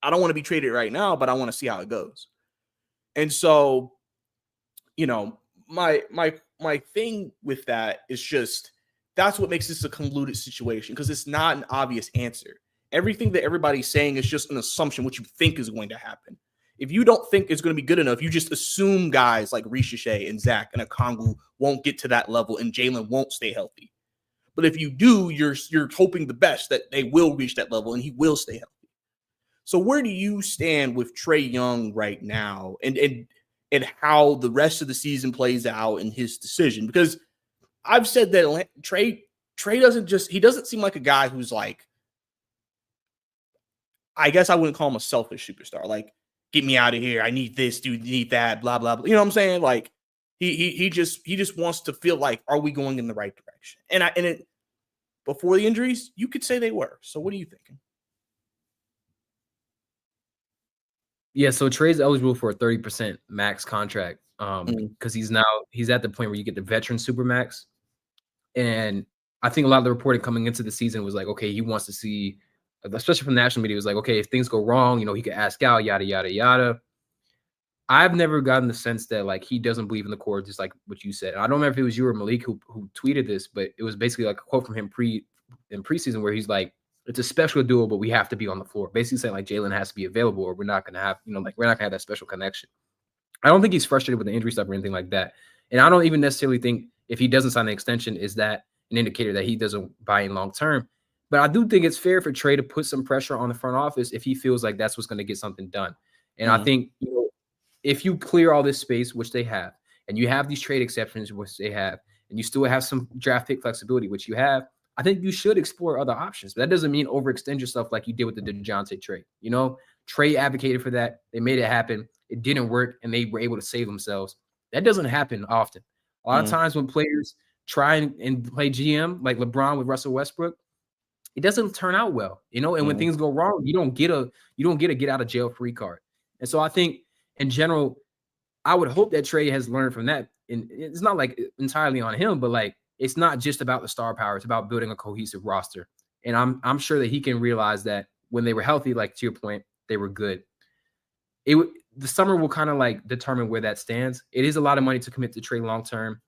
I don't want to be traded right now, but I want to see how it goes. And so, my thing with that is just, that's what makes this a convoluted situation, because it's not an obvious answer. Everything that everybody's saying is just an assumption, what you think is going to happen. If you don't think it's going to be good enough, you just assume guys like Ricochet and Zach and Okongwu won't get to that level and Jalen won't stay healthy. But if you do, you're hoping the best that they will reach that level and he will stay healthy. So where do you stand with Trae Young right now and how the rest of the season plays out in his decision? Because I've said that Trae doesn't seem like a guy who's like, I guess I wouldn't call him a selfish superstar. Like, get me out of here. I need this, dude, need that, blah, blah, blah. You know what I'm saying? Like, he just wants to feel like, are we going in the right direction? And before the injuries, you could say they were. So what are you thinking? Yeah, so Trae's eligible for a 30% max contract because he's at the point where you get the veteran super max. And I think a lot of the reporting coming into the season was like, okay, he wants to see, especially from the national media, it was like, okay, if things go wrong, he could ask out, yada, yada, yada. I've never gotten the sense that like he doesn't believe in the core, just like what you said. And I don't remember if it was you or Malik who tweeted this, but it was basically like a quote from him in preseason where he's like, it's a special duo, but we have to be on the floor. Basically saying like Jalen has to be available or we're not going to have, we're not going to have that special connection. I don't think he's frustrated with the injury stuff or anything like that. And I don't even necessarily think if he doesn't sign the extension, is that an indicator that he doesn't buy in long term. But I do think it's fair for Trae to put some pressure on the front office if he feels like that's what's going to get something done. And I think, if you clear all this space, which they have, and you have these trade exceptions, which they have, and you still have some draft pick flexibility, which you have, I think you should explore other options. But that doesn't mean overextend yourself like you did with the DeJounte trade. Trae advocated for that. They made it happen. It didn't work, and they were able to save themselves. That doesn't happen often. A lot of times when players try and play GM, like LeBron with Russell Westbrook, it doesn't turn out well, and when things go wrong, you don't get a get out of jail free card. And so I think in general, I would hope that Trae has learned from that. And it's not like entirely on him, but like it's not just about the star power. It's about building a cohesive roster. And I'm sure that he can realize that when they were healthy, like to your point, they were good. The summer will kind of like determine where that stands. It is a lot of money to commit to Trae long term.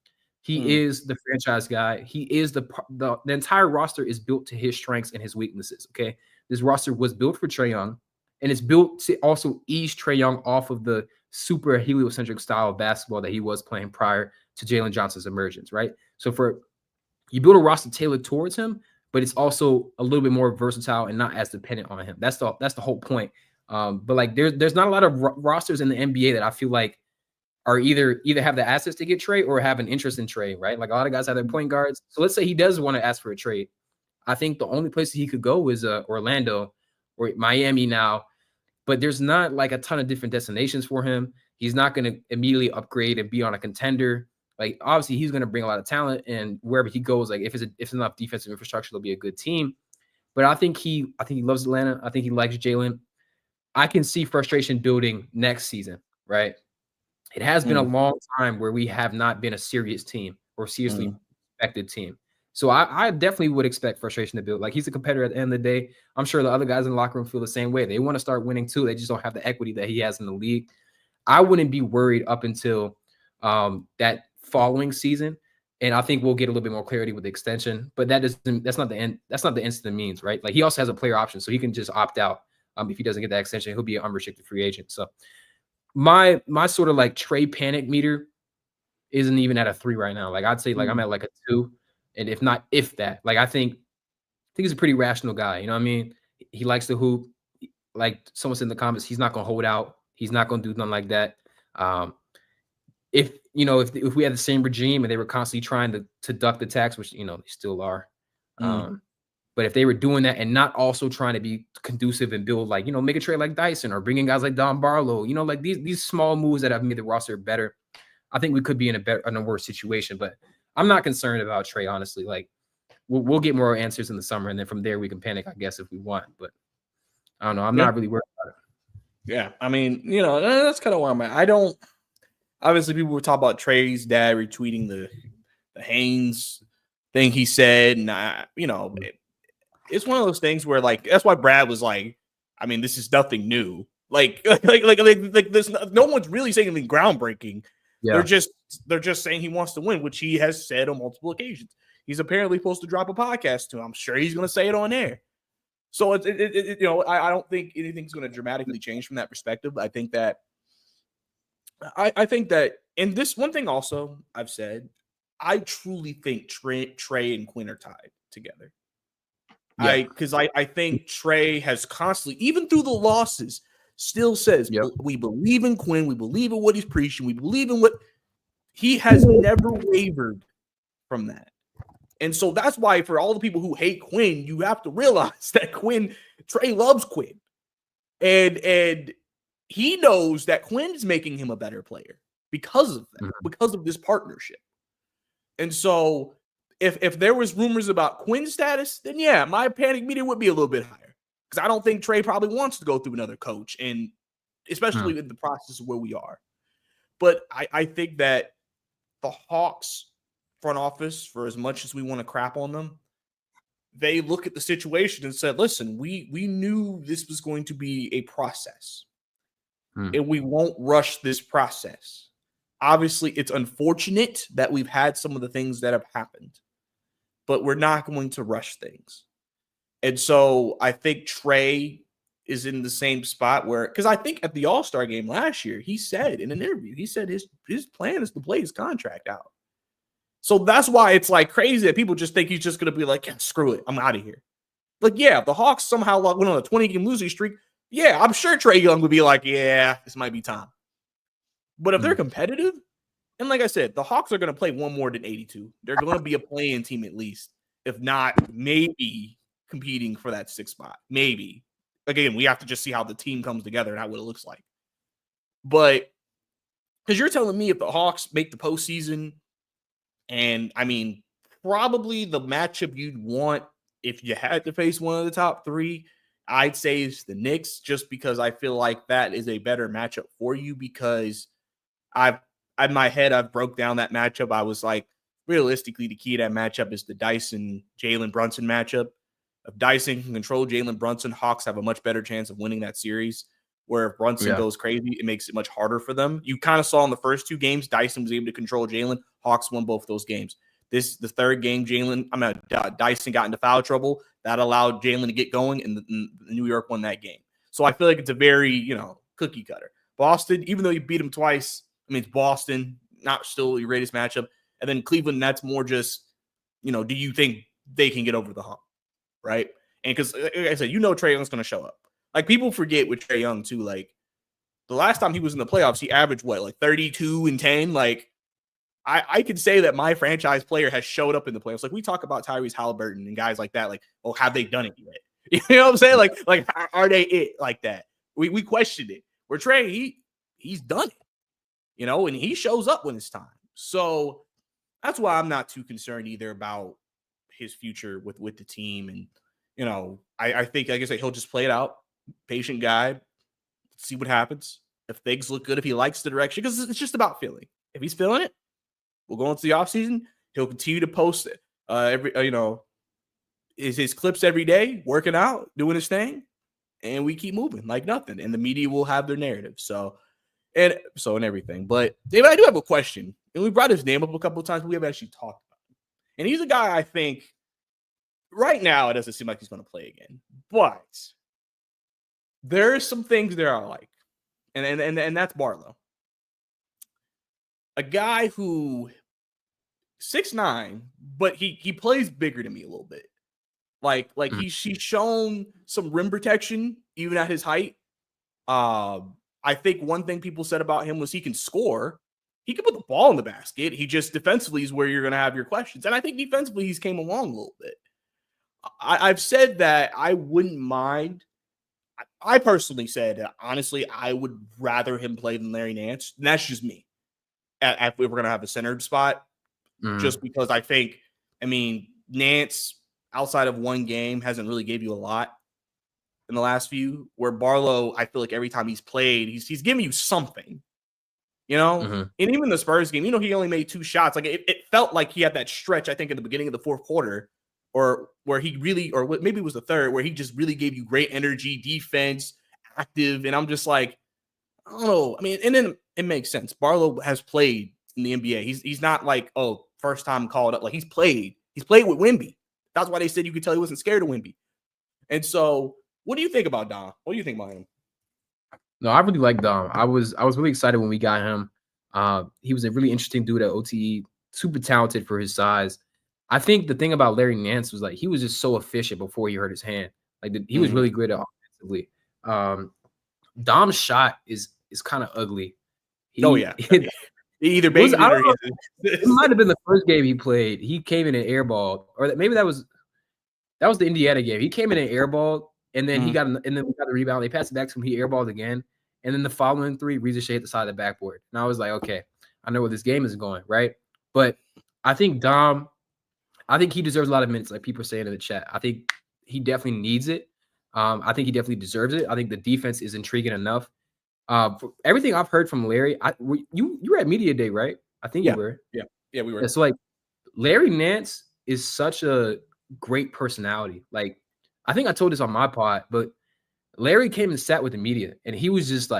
He is the franchise guy. He is the entire roster is built to his strengths and his weaknesses. Okay, this roster was built for Trae Young, and it's built to also ease Trae Young off of the super heliocentric style of basketball that he was playing prior to Jalen Johnson's emergence. Right. So you build a roster tailored towards him, but it's also a little bit more versatile and not as dependent on him. That's the whole point. But like there's not a lot of rosters in the NBA that I feel like are either have the assets to get Trae or have an interest in Trae, right? Like a lot of guys have their point guards. So let's say he does want to ask for a trade. I think the only place he could go is Orlando or Miami now, but there's not like a ton of different destinations for him. He's not going to immediately upgrade and be on a contender. Like obviously he's going to bring a lot of talent, and wherever he goes, like if it's enough defensive infrastructure, they'll be a good team. But I think he loves Atlanta. I think he likes Jalen. I can see frustration building next season, right? It has been a long time where we have not been a serious team or seriously respected team. So I definitely would expect frustration to build. Like he's a competitor at the end of the day. I'm sure the other guys in the locker room feel the same way. They want to start winning too. They just don't have the equity that he has in the league. I wouldn't be worried up until that following season. And I think we'll get a little bit more clarity with the extension. But that's not the end. That's not the instant means, right? Like he also has a player option, so he can just opt out. If he doesn't get that extension, he'll be an unrestricted free agent. So my sort of like Trae panic meter isn't even at a 3 right now. Like I'd say like I'm at like a 2, and if that. Like I think he's a pretty rational guy. You know what I mean? He likes to hoop. Like someone said in the comments, he's not gonna hold out. He's not gonna do nothing like that. If we had the same regime and they were constantly trying to duck the tax, which they still are. But if they were doing that and not also trying to be conducive and build like, make a trade like Dyson or bringing guys like Don Barlow, like these small moves that have made the roster better, I think we could be in a worse situation. But I'm not concerned about Trae, honestly. Like we'll get more answers in the summer, and then from there we can panic, I guess, if we want. But I don't know. I'm not really worried about it. Yeah, I mean, that's kind of where I'm at. I don't. Obviously, people were talking about Trae's dad retweeting the Haynes thing he said, and it's one of those things where like that's why Brad was like, I mean, this is nothing new. Like this, no one's really saying anything groundbreaking. Yeah. They're just saying he wants to win, which he has said on multiple occasions. He's apparently supposed to drop a podcast too. I'm sure he's going to say it on air. So I don't think anything's going to dramatically change from that perspective. I think that, and this one thing also I've said, I truly think Trae and Quinn are tied together. Yeah. Because I think Trae has constantly, even through the losses, still says, we believe in Quinn, we believe in what he's preaching, we believe in what he has never wavered from that. And so that's why for all the people who hate Quinn, you have to realize that Trae loves Quinn. And he knows that Quinn is making him a better player because of that, because of this partnership. And so if there was rumors about Quinn's status, then yeah, my panic meter would be a little bit higher. Because I don't think Trae probably wants to go through another coach, and especially in the process of where we are. But I think that the Hawks front office, for as much as we want to crap on them, they look at the situation and said, listen, we knew this was going to be a process. And we won't rush this process. Obviously, it's unfortunate that we've had some of the things that have happened, but we're not going to rush things. And so I think Trae is in the same spot where, because I think at the All-Star game last year, he said in an interview, he said his plan is to play his contract out. So that's why it's like crazy that people just think he's just going to be like, yeah, screw it, I'm out of here. Like, yeah, if the Hawks somehow went on a 20-game losing streak, yeah, I'm sure Trae Young would be like, yeah, this might be time. But if they're competitive, and like I said, the Hawks are going to play one more than 82. They're going to be a play-in team at least, if not maybe competing for that 6th spot. Maybe. Again, we have to just see how the team comes together and how what it looks like. But because you're telling me if the Hawks make the postseason, and I mean, probably the matchup you'd want if you had to face one of the top 3, I'd say is the Knicks, just because I feel like that is a better matchup for you, because in my head, I've broke down that matchup. I was like, realistically, the key to that matchup is the Dyson Jalen Brunson matchup. If Dyson can control Jalen Brunson, Hawks have a much better chance of winning that series. Where if Brunson goes crazy, it makes it much harder for them. You kind of saw in the first 2 games, Dyson was able to control Jalen. Hawks won both those games. The 3rd game, Dyson got into foul trouble. That allowed Jalen to get going, and New York won that game. So I feel like it's a very, cookie cutter. Boston, even though you beat them twice, I mean, it's Boston, not still your greatest matchup. And then Cleveland, that's more just, do you think they can get over the hump, right? And because, like I said, Trae Young's going to show up. Like, people forget with Trae Young, too. Like, the last time he was in the playoffs, he averaged, 32 and 10? Like, I could say that my franchise player has showed up in the playoffs. Like, we talk about Tyrese Halliburton and guys like that. Like, oh, have they done it yet? You know what I'm saying? Like are they it like that? We questioned it. Where Trae, he's done it, and he shows up when it's time. So that's why I'm not too concerned either about his future with the team. And, I think, like I said, he'll just play it out. Patient guy. See what happens. If things look good, if he likes the direction, because it's just about feeling. If he's feeling it, we'll go into the offseason. He'll continue to post it. Is his clips every day, working out, doing his thing, and we keep moving like nothing. And the media will have their narrative. And everything. But David, I do have a question. And we brought his name up a couple of times, but we haven't actually talked about him. And he's a guy I think right now it doesn't seem like he's going to play again. But there are some things there I like. And that's Barlow. A guy who 6'9", but he plays bigger than me a little bit. Like he's shown some rim protection even at his height. I think one thing people said about him was he can score. He can put the ball in the basket. He just defensively is where you're going to have your questions. And I think defensively he's came along a little bit. I've said that I wouldn't mind. I personally said that, honestly, I would rather him play than Larry Nance. And that's just me. If we were going to have a centered spot, just because I think, Nance, outside of one game, hasn't really gave you a lot in the last few, where Barlow, I feel like every time he's played, he's giving you something, And even the Spurs game, he only made 2 shots. Like, it felt like he had that stretch, I think, in the beginning of the 4th quarter, or where he really, or maybe it was the 3rd, where he just really gave you great energy, defense, active. And I'm just like, I don't know. And then it makes sense. Barlow has played in the NBA. He's not like, first time called up. Like, he's played with Wemby. That's why they said you could tell he wasn't scared of Wemby. And so, what do you think about Dom? What do you think about him? No, I really like Dom. I was really excited when we got him. He was a really interesting dude at OTE, super talented for his size. I think the thing about Larry Nance was, like, he was just so efficient before he hurt his hand. Like, he was really good at offensively. Dom's shot is kind of ugly. Either baby it might have been the first game he played. He came in and airballed, or maybe that was the Indiana game. He came in and airballed, and then we got the rebound. They passed it back to him. He airballed again, and then the following 3, Reza Shea hit the side of the backboard. And I was like, okay, I know where this game is going, right? But I think Dom, he deserves a lot of minutes, like people are saying in the chat. I think he definitely needs it. I think he definitely deserves it. I think the defense is intriguing enough. For everything I've heard from Larry, you were at Media Day, right? I think you were. Yeah, we were. It's like Larry Nance is such a great personality. Like, I think I told this on my pod, but Larry came and sat with the media, and he was just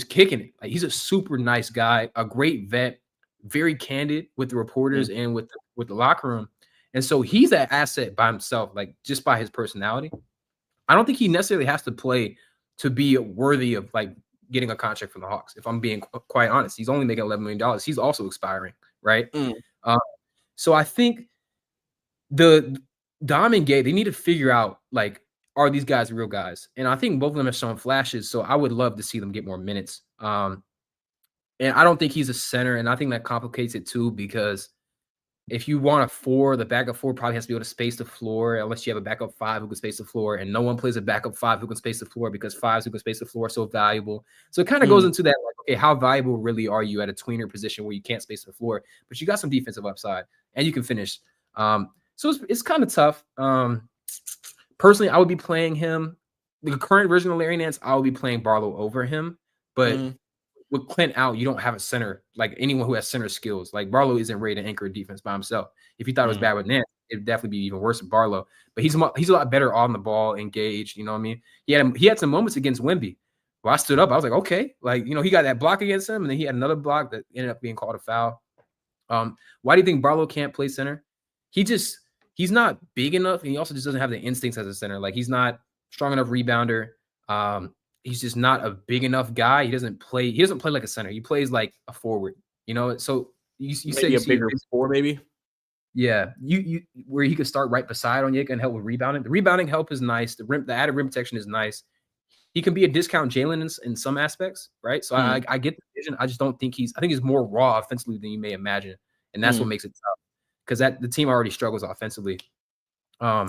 kicking it. Like, he's a super nice guy, a great vet, very candid with the reporters and with the locker room. And so he's an asset by himself, like, just by his personality. I don't think he necessarily has to play to be worthy of like getting a contract from the Hawks. If I'm being quite honest, he's only making $11 million. He's also expiring, right? So I think the Dom and Gabe, they need to figure out like, are these guys real guys? And I think both of them have shown flashes. So I would love to see them get more minutes. And I don't think he's a center, and I think that complicates it too, because if you want a 4, the backup 4 probably has to be able to space the floor, unless you have a backup 5 who can space the floor, and no one plays a backup 5 who can space the floor because 5s who can space the floor are so valuable. So it kind of goes into that, like, okay, how valuable really are you at a tweener position where you can't space the floor, but you got some defensive upside and you can finish. So it's kind of tough. Personally, I would be playing him. The current version of Larry Nance, I would be playing Barlow over him, but with Clint out, you don't have a center, like anyone who has center skills. Like Barlow isn't ready to anchor defense by himself. If you thought it was bad with Nance, it'd definitely be even worse with Barlow. But he's a lot better on the ball, engaged. You know what I mean? He had some moments against Wemby. Well, I stood up. I was like, okay, like, you know, he got that block against him, and then he had another block that ended up being called a foul. Why do you think Barlow can't play center? He's not big enough, and he also just doesn't have the instincts as a center. Like, he's not strong enough rebounder. He's just not a big enough guy. He doesn't play like a center. He plays like a forward, you know? So you say a bigger 4, maybe. Yeah. You where he could start right beside Onyeka and help with rebounding. The rebounding help is nice. The added rim protection is nice. He can be a discount Jalen in some aspects, right? So I get the vision. I just don't think I think he's more raw offensively than you may imagine. And that's what makes it tough. Because the team already struggles offensively. Where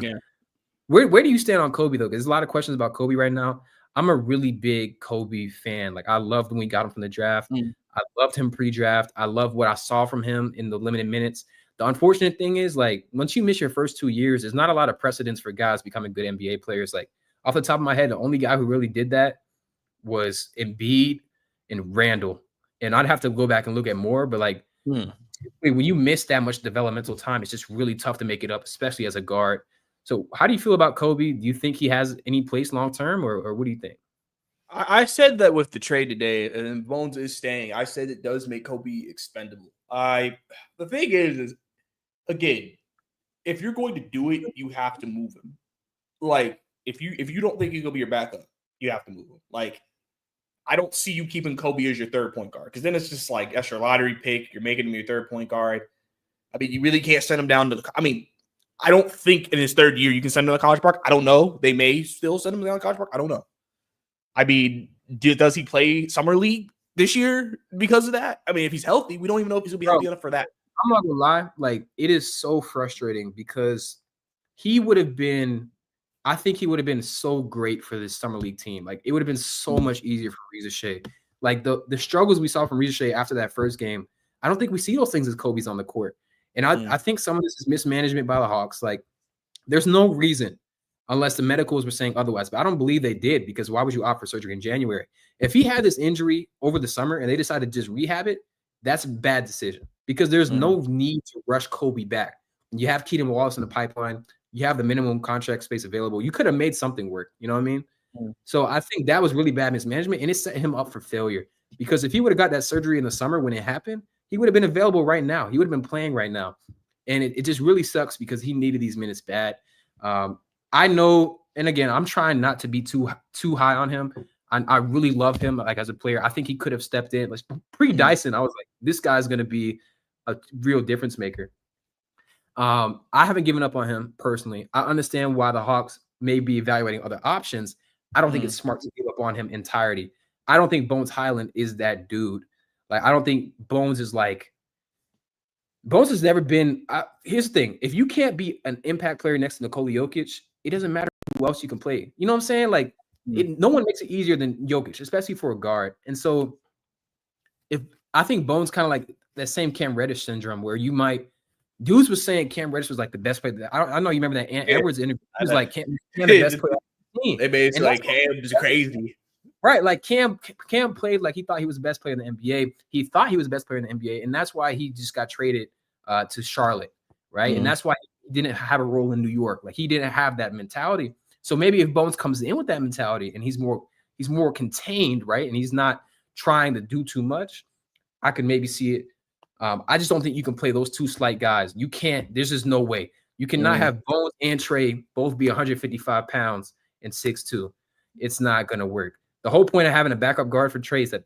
do you stand on Kobe, though? Because there's a lot of questions about Kobe right now. I'm a really big Kobe fan. Like, I loved when we got him from the draft. I loved him pre-draft. I love what I saw from him in the limited minutes. The unfortunate thing is, like, once you miss your first 2 years, there's not a lot of precedence for guys becoming good NBA players. Like, off the top of my head, the only guy who really did that was Embiid and Randall. And I'd have to go back and look at more, but like, when you miss that much developmental time, it's just really tough to make it up, especially as a guard. So how do you feel about Kobe? Do you think he has any place long-term, or what do you think? I said that with the trade today, and Bones is staying. I said it does make Kobe expendable. The thing is, again, if you're going to do it, you have to move him. Like, if you don't think he's gonna be your backup, you have to move him. Like, I don't see you keeping Kobe as your third point guard, because then it's just like, that's your lottery pick. You're making him your third point guard. I mean, you really can't send him down to the. I mean, I don't think in his third year you can send him to College Park. I don't know. They may still send him down to College Park. I don't know. I mean, does he play Summer League this year because of that? I mean, if he's healthy, we don't even know if he's going to be healthy enough for that. I'm not going to lie. Like, it is so frustrating because I think he would have been so great for this Summer League team. Like, it would have been so much easier for Reza Shea. Like, the struggles we saw from Reza Shea after that first game, I don't think we see those things as Kobe's on the court. And I think some of this is mismanagement by the Hawks. Like, there's no reason, unless the medicals were saying otherwise. But I don't believe they did, because why would you opt for surgery in January? If he had this injury over the summer and they decided to just rehab it, that's a bad decision, because there's no need to rush Kobe back. You have Keaton Wallace in the pipeline. You have the minimum contract space available. You could have made something work. You know what I mean? So I think that was really bad mismanagement, and it set him up for failure. Because if he would have got that surgery in the summer when it happened, he would have been available right now. He would have been playing right now. And it just really sucks because he needed these minutes bad. I know, and again, I'm trying not to be too high on him. I really love him, like, as a player. I think he could have stepped in. Like, pre-Dyson, I was like, this guy's going to be a real difference maker. I haven't given up on him personally. I understand why the Hawks may be evaluating other options. I don't think it's smart to give up on him entirety. I don't think Bones Highland is that dude. Like, I don't think Bones is like – Bones has never been here's the thing. If you can't be an impact player next to Nikola Jokic, it doesn't matter who else you can play. You know what I'm saying? Like, no one makes it easier than Jokic, especially for a guard. And so I think Bones kind of like that same Cam Reddish syndrome, where you might – dudes was saying Cam Reddish was like the best player. I know you remember that Edwards interview. He was like, Cam the best player on the team. They made it like Cam is crazy. Right, like Cam played like he thought he was the best player in the NBA. He thought he was the best player in the NBA, and that's why he just got traded to Charlotte, right? And that's why he didn't have a role in New York. Like, he didn't have that mentality. So maybe if Bones comes in with that mentality and he's more contained, right, and he's not trying to do too much, I could maybe see it. I just don't think you can play those two slight guys. You can't. There's just no way. You cannot have Bones and Trae both be 155 pounds and 6'2". it's not going to work. The whole point of having a backup guard for Trae is that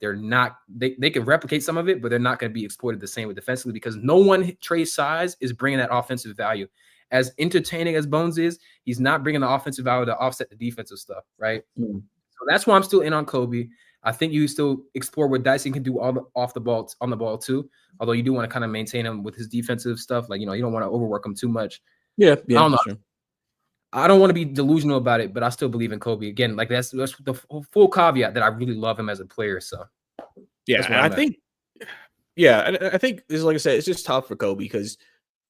they can replicate some of it, but they're not going to be exploited the same way defensively because no one Trae's size is bringing that offensive value. As entertaining as Bones is, he's not bringing the offensive value to offset the defensive stuff, right? So that's why I'm still in on Kobe. I think you still explore what Dyson can do on the ball too. Although you do want to kind of maintain him with his defensive stuff, like you don't want to overwork him too much. Yeah, I don't know. Sure. I don't want to be delusional about it, but I still believe in Kobe. Again, like that's the full caveat that I really love him as a player. So yeah, and I think this, like I said, it's just tough for Kobe because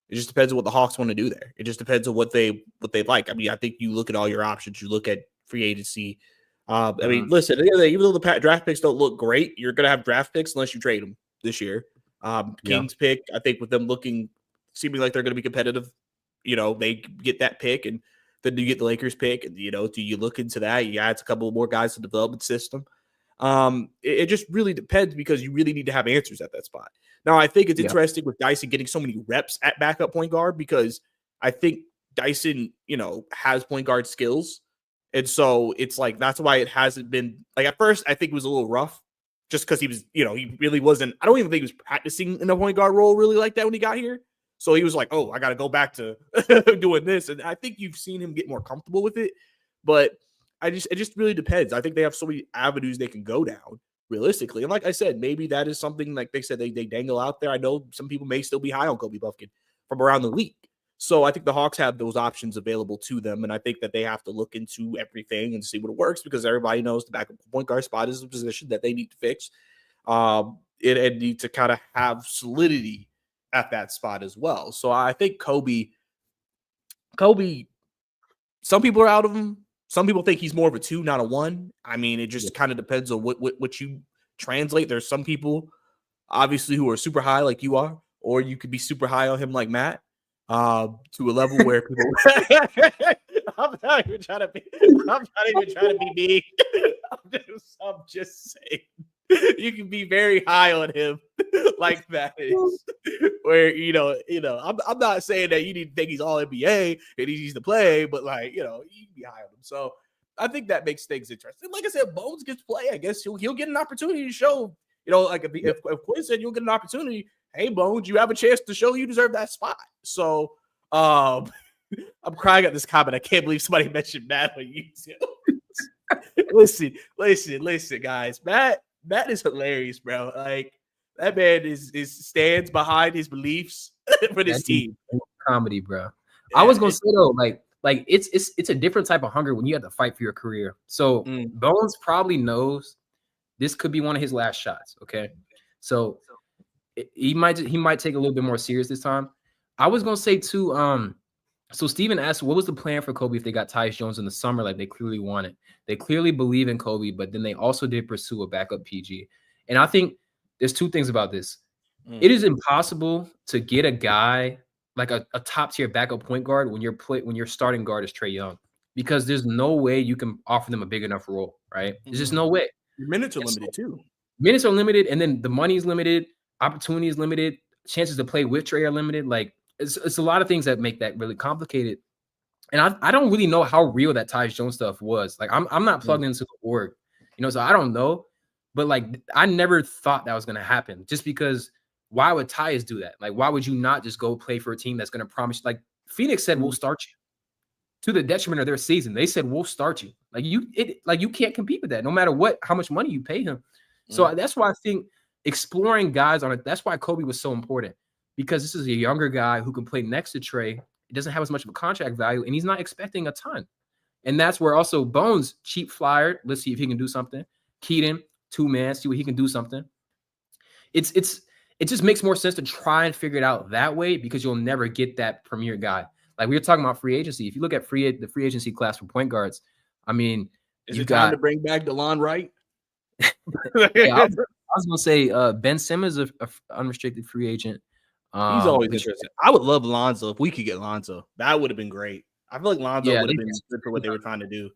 it just depends on what the Hawks want to do there. It just depends on what they like. I mean, I think you look at all your options. You look at free agency. I mean, listen, even though the draft picks don't look great, you're going to have draft picks unless you trade them this year. Kings pick, I think with them seeming like they're going to be competitive, they get that pick and then you get the Lakers pick and, do you look into that? You add a couple more guys to the development system. It just really depends because you really need to have answers at that spot. Now, I think it's interesting with Dyson getting so many reps at backup point guard because I think Dyson, has point guard skills. And so it's like, that's why it hasn't been like at first, I think it was a little rough just because he was, he really wasn't, I don't even think he was practicing in a point guard role really like that when he got here. So he was like, oh, I got to go back to doing this. And I think you've seen him get more comfortable with it. But it just really depends. I think they have so many avenues they can go down realistically. And like I said, maybe that is something like they said they dangle out there. I know some people may still be high on Kobe Buffkin from around the league. So I think the Hawks have those options available to them. And I think that they have to look into everything and see what it works because everybody knows the backup point guard spot is a position that they need to fix. It need to kind of have solidity at that spot as well. So I think Kobe, some people are out of him. Some people think he's more of a 2, not a 1. I mean, it just kind of depends on what you translate. There's some people, obviously, who are super high like you are, or you could be super high on him like Matt, to a level where people. I'm not even trying to be mean. I'm just saying. You can be very high on him like that is where, I'm not saying that you need to think he's all NBA and he needs to play, but like, you can be high on him. So I think that makes things interesting. Like I said, Bones gets play. I guess he'll get an opportunity to show, like if Quinn said you'll get an opportunity, hey, Bones, you have a chance to show you deserve that spot. So I'm crying at this comment. I can't believe somebody mentioned Matt on YouTube. Listen, guys. Matt is hilarious, bro. Like that man is stands behind his beliefs for this team. Comedy, bro. Yeah, I was gonna say though, like it's a different type of hunger when you have to fight for your career. So Bones probably knows this could be one of his last shots. Okay, so he might take a little bit more serious this time. I was gonna say too. So Steven asked, what was the plan for Kobe if they got Tyus Jones in the summer like they clearly wanted? They clearly believe in Kobe, but then they also did pursue a backup PG. And I think there's two things about this. It is impossible to get a guy like a top-tier backup point guard when your starting guard is Trae Young, because there's no way you can offer them a big enough role, right? There's just no way. Your minutes are limited too. Minutes are limited, and then the money is limited, opportunity is limited, chances to play with Trae are limited. Like, it's a lot of things that make that really complicated. And I don't really know how real that Tyus Jones stuff was. Like, I'm not plugged into the org, so I don't know. But like, I never thought that was gonna happen. Just because, why would Tyus do that? Like, why would you not just go play for a team that's gonna promise? Like, Phoenix said, we'll start you. To the detriment of their season, they said, we'll start you. Like, you can't compete with that, no matter how much money you pay him. So that's why I think exploring guys on it. That's why Kobe was so important, because this is a younger guy who can play next to Trae. It doesn't have as much of a contract value, and he's not expecting a ton. And that's where also Bones, cheap flyer. Let's see if he can do something. Keaton, 2-man, see what he can do something. It just makes more sense to try and figure it out that way, because you'll never get that premier guy. Like we were talking about free agency. If you look at the free agency class for point guards, I mean, is it time to bring back DeLon Wright? Yeah, I was gonna say Ben Simmons, a unrestricted free agent. He's always interesting. I would love Lonzo if we could get Lonzo. That would have been great. I feel like Lonzo would have been good for what they were trying to do.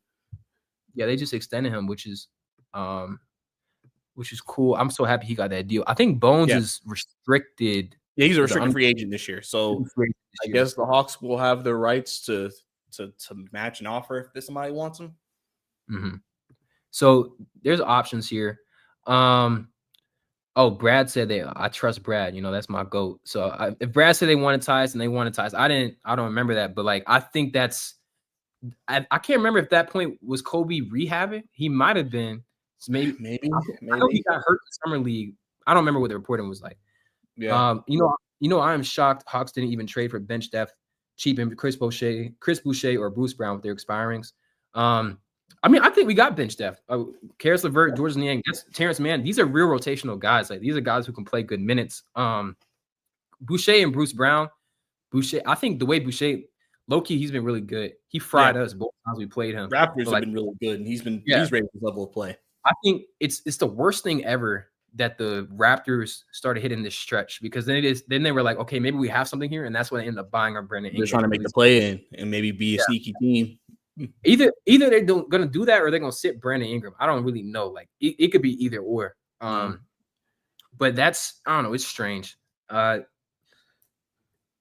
Yeah, they just extended him, which is cool. I'm so happy he got that deal. I think Bones is restricted. Yeah, he's a restricted free agent this year. So I guess the Hawks will have their rights to match an offer if somebody wants him. Mm-hmm. So there's options here. Oh, Brad said I trust Brad. That's my GOAT. So if Brad said they wanted Tyus and they wanted Tyus, I don't remember that. But like, I think I can't remember if that point was Kobe rehabbing. He might have been. So maybe. I know he got hurt in summer league. I don't remember what the reporting was like. Yeah. I am shocked Hawks didn't even trade for bench depth, cheap and Chris Boucher, or Bruce Brown with their expirings. I think we got bench depth. Karis LeVert, George Niang, Terrence Mann. These are real rotational guys. Like, these are guys who can play good minutes. Boucher and Bruce Brown. Boucher, I think the way Boucher, low-key, he's been really good. He fried us both times we played him. Raptors have been really good, and he's raised his level of play. I think it's the worst thing ever that the Raptors started hitting this stretch, because then they were like, okay, maybe we have something here, and that's when they ended up buying our Brandon Ingram. They're trying to make the play in and maybe be a sneaky team. Either they're going to do that, or they're going to sit Brandon Ingram. I don't really know. Like, it could be either or. But that's, I don't know. It's strange.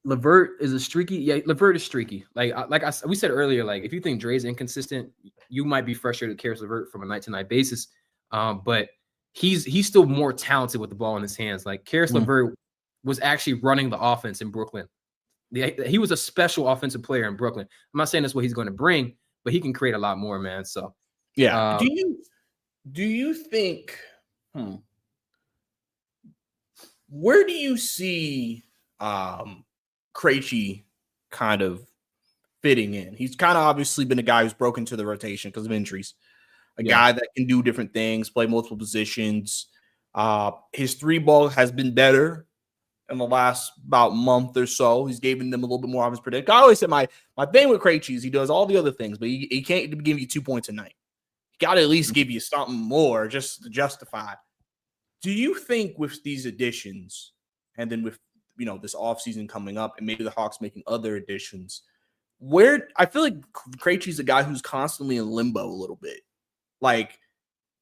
LeVert is a streaky. Yeah, LeVert is streaky. We said earlier, like, if you think Dre's inconsistent, you might be frustrated with Karis LeVert from a night-to-night basis. But he's still more talented with the ball in his hands. Like, Karis LeVert was actually running the offense in Brooklyn. He was a special offensive player in Brooklyn. I'm not saying that's what he's going to bring, but he can create a lot more, man. So, yeah. Do you think? Where do you see Krejci kind of fitting in? He's kind of obviously been a guy who's broken to the rotation because of injuries. A guy that can do different things, play multiple positions. His three ball has been better in the last about month or so. He's given them a little bit more of his predict. I always said my thing with Krejci is he does all the other things, but he can't give you 2 points a night. He got to at least give you something more just to justify. Do you think with these additions, and then with this offseason coming up, and maybe the Hawks making other additions, where I feel like Krejci's a guy who's constantly in limbo a little bit, like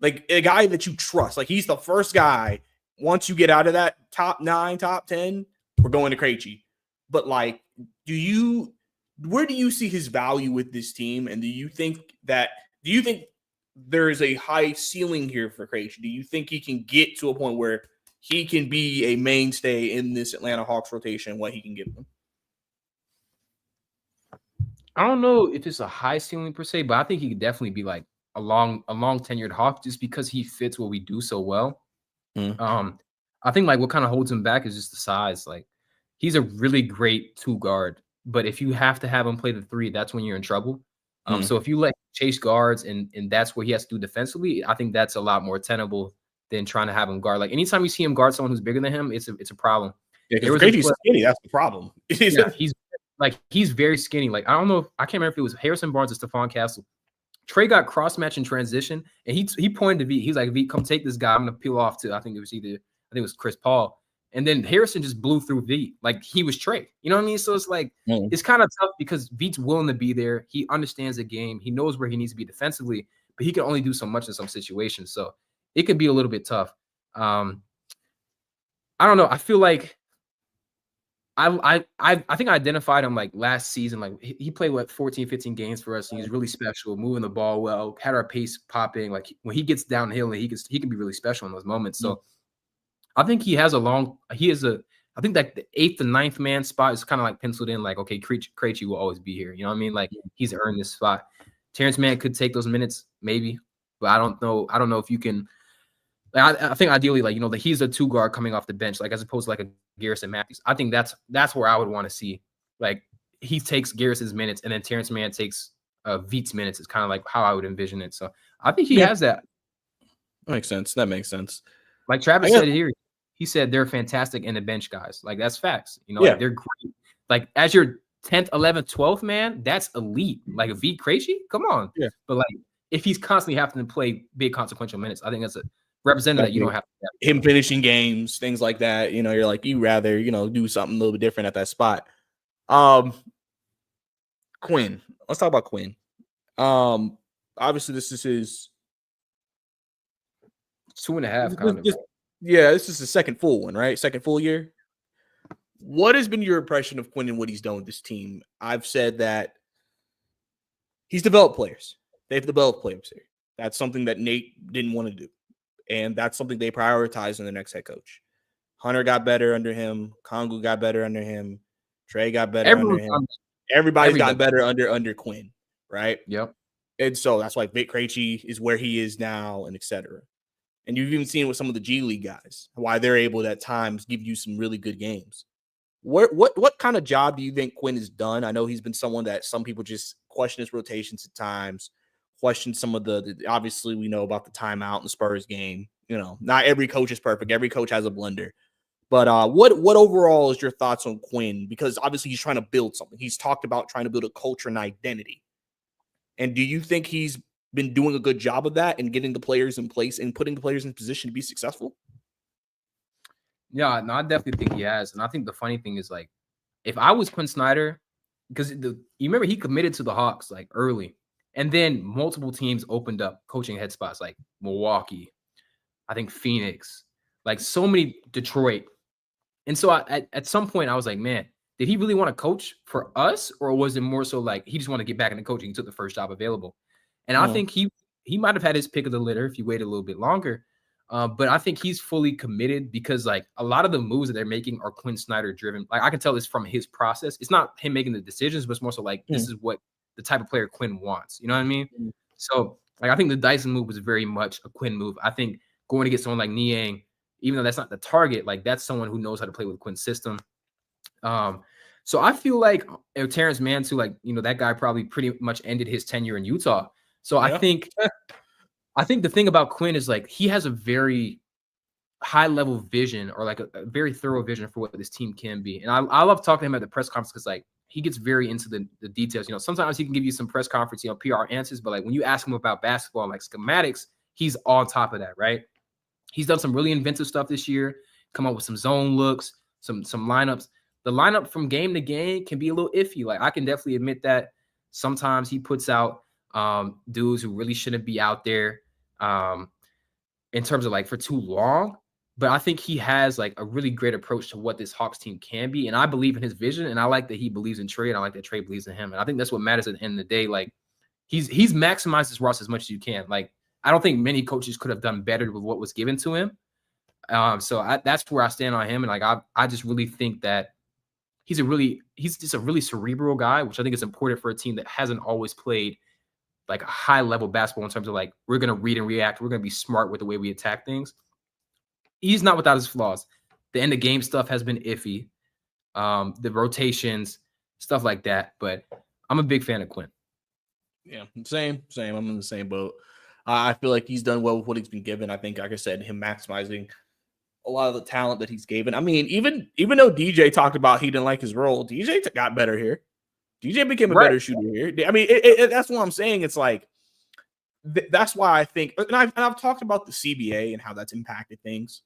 a guy that you trust. Like, he's the first guy. Once you get out of that top 9, top 10, we're going to Krejci. But like, where do you see his value with this team? And do you think there is a high ceiling here for Krejci? Do you think he can get to a point where he can be a mainstay in this Atlanta Hawks rotation, what he can give them? I don't know if it's a high ceiling per se, but I think he could definitely be like a long tenured Hawk, just because he fits what we do so well. I think like what kind of holds him back is just the size. Like, he's a really great 2 guard, but if you have to have him play the 3, that's when you're in trouble. So if you let him chase guards and that's what he has to do defensively, I think that's a lot more tenable than trying to have him guard. Like, anytime you see him guard someone who's bigger than him, it's a problem. Yeah, because Krejci's skinny. That's the problem. He's very skinny. Like, I can't remember if it was Harrison Barnes or Stephon Castle. Trae got cross-match in transition, and he pointed to V. He's like, V, come take this guy. I'm going to peel off to, I think it was Chris Paul. And then Harrison just blew through V. Like, he was Trae. You know what I mean? So it's like, it's kind of tough because V's willing to be there. He understands the game. He knows where he needs to be defensively, but he can only do so much in some situations. So it could be a little bit tough. I don't know. I feel like I think I identified him like last season. Like, he played 14, 15 games for us, and he's really special, moving the ball well, had our pace popping. Like, when he gets downhill, he can be really special in those moments. So I think I think like the 8th and 9th man spot is kind of like penciled in. Like, okay, Krejci will always be here. You know what I mean? Like, he's earned this spot. Terrence Mann could take those minutes, maybe, but I don't know if you can. I think ideally, like, he's a 2 guard coming off the bench, like, as opposed to like a Garrison Matthews. I think that's where I would want to see. Like, he takes Garrison's minutes, and then Terrence Mann takes Veet's minutes. It's kind of like how I would envision it. So I think he has that. Makes sense. That makes sense. Like Travis said here, he said they're fantastic in the bench guys. Like, that's facts. Like, they're great. Like, as your 10th, 11th, 12th man, that's elite. Like, a Veet Krejci, come on. Yeah. But like, if he's constantly having to play big consequential minutes, I think that's a representative that you don't have to have. Him finishing games, things like that. You're like, you rather, do something a little bit different at that spot. Quinn. Let's talk about Quinn. Obviously, this is his 2.5 kind of. This is the second full one, right? Second full year. What has been your impression of Quinn and what he's done with this team? I've said that he's developed players. They've developed players here. That's something that Nate didn't want to do. And that's something they prioritized in the next head coach. Hunter got better under him. Kongu got better under him. Trae got better under him. Everybody's gotten better under Quinn, right? Yep. And so that's why Vic Krejci is where he is now, and et cetera. And you've even seen with some of the G League guys why they're able to at times give you some really good games. What kind of job do you think Quinn has done? I know he's been someone that some people just question his rotations at times, question some of the obviously we know about the timeout in the Spurs game. You know, not every coach is perfect. Every coach has a blunder. But what overall is your thoughts on Quinn? Because obviously he's trying to build something. He's talked about trying to build a culture and identity. And do you think he's been doing a good job of that and getting the players in place and putting the players in position to be successful? Yeah, no, I definitely think he has. And I think the funny thing is, like, if I was Quinn Snyder, because you remember he committed to the Hawks like early, and then multiple teams opened up coaching head spots like Milwaukee, I think Phoenix, like so many, Detroit. And so at some point I was like, man, did he really want to coach for us, or was it more so like he just wanted to get back into coaching? He took the first job available. And I think he might have had his pick of the litter if he waited a little bit longer. But I think he's fully committed because like a lot of the moves that they're making are Quinn Snyder driven. Like I can tell this from his process. It's not him making the decisions, but it's more so like this is what the type of player Quinn wants. You know what I mean? So like I think the Dyson move was very much a Quinn move. I think going to get someone like Niang, even though that's not the target, like that's someone who knows how to play with Quinn's system. So I feel like Terrence Mann too, like, you know, that guy probably pretty much ended his tenure in Utah. So I think the thing about Quinn is like he has a very high level vision, or like a very thorough vision for what this team can be. And I love talking to him at the press conference because like he gets very into the details. You know, sometimes he can give you some press conference, you know, PR answers, but like when you ask him about basketball, like schematics, he's on top of that, right? He's done some really inventive stuff this year, come up with some zone looks, some lineups. The lineup from game to game can be a little iffy. Like I can definitely admit that sometimes he puts out dudes who really shouldn't be out there in terms of like for too long. But I think he has like a really great approach to what this Hawks team can be. And I believe in his vision, and I like that he believes in Trae, and I like that Trae believes in him. And I think that's what matters at the end of the day. Like he's maximized his roster as much as you can. Like I don't think many coaches could have done better with what was given to him. So that's where I stand on him. And like I just really think that he's just a really cerebral guy, which I think is important for a team that hasn't always played like a high level basketball in terms of like, we're going to read and react. We're going to be smart with the way we attack things. He's not without his flaws. The end of game stuff has been iffy. The rotations, stuff like that. But I'm a big fan of Quinn. Yeah, same. I'm in the same boat. I feel like he's done well with what he's been given. I think, like I said, him maximizing a lot of the talent that he's given. I mean, even though DJ talked about he didn't like his role, DJ got better here. DJ became a better shooter here. I mean, that's what I'm saying. It's like that's why I think, and I've talked about the CBA and how that's impacted things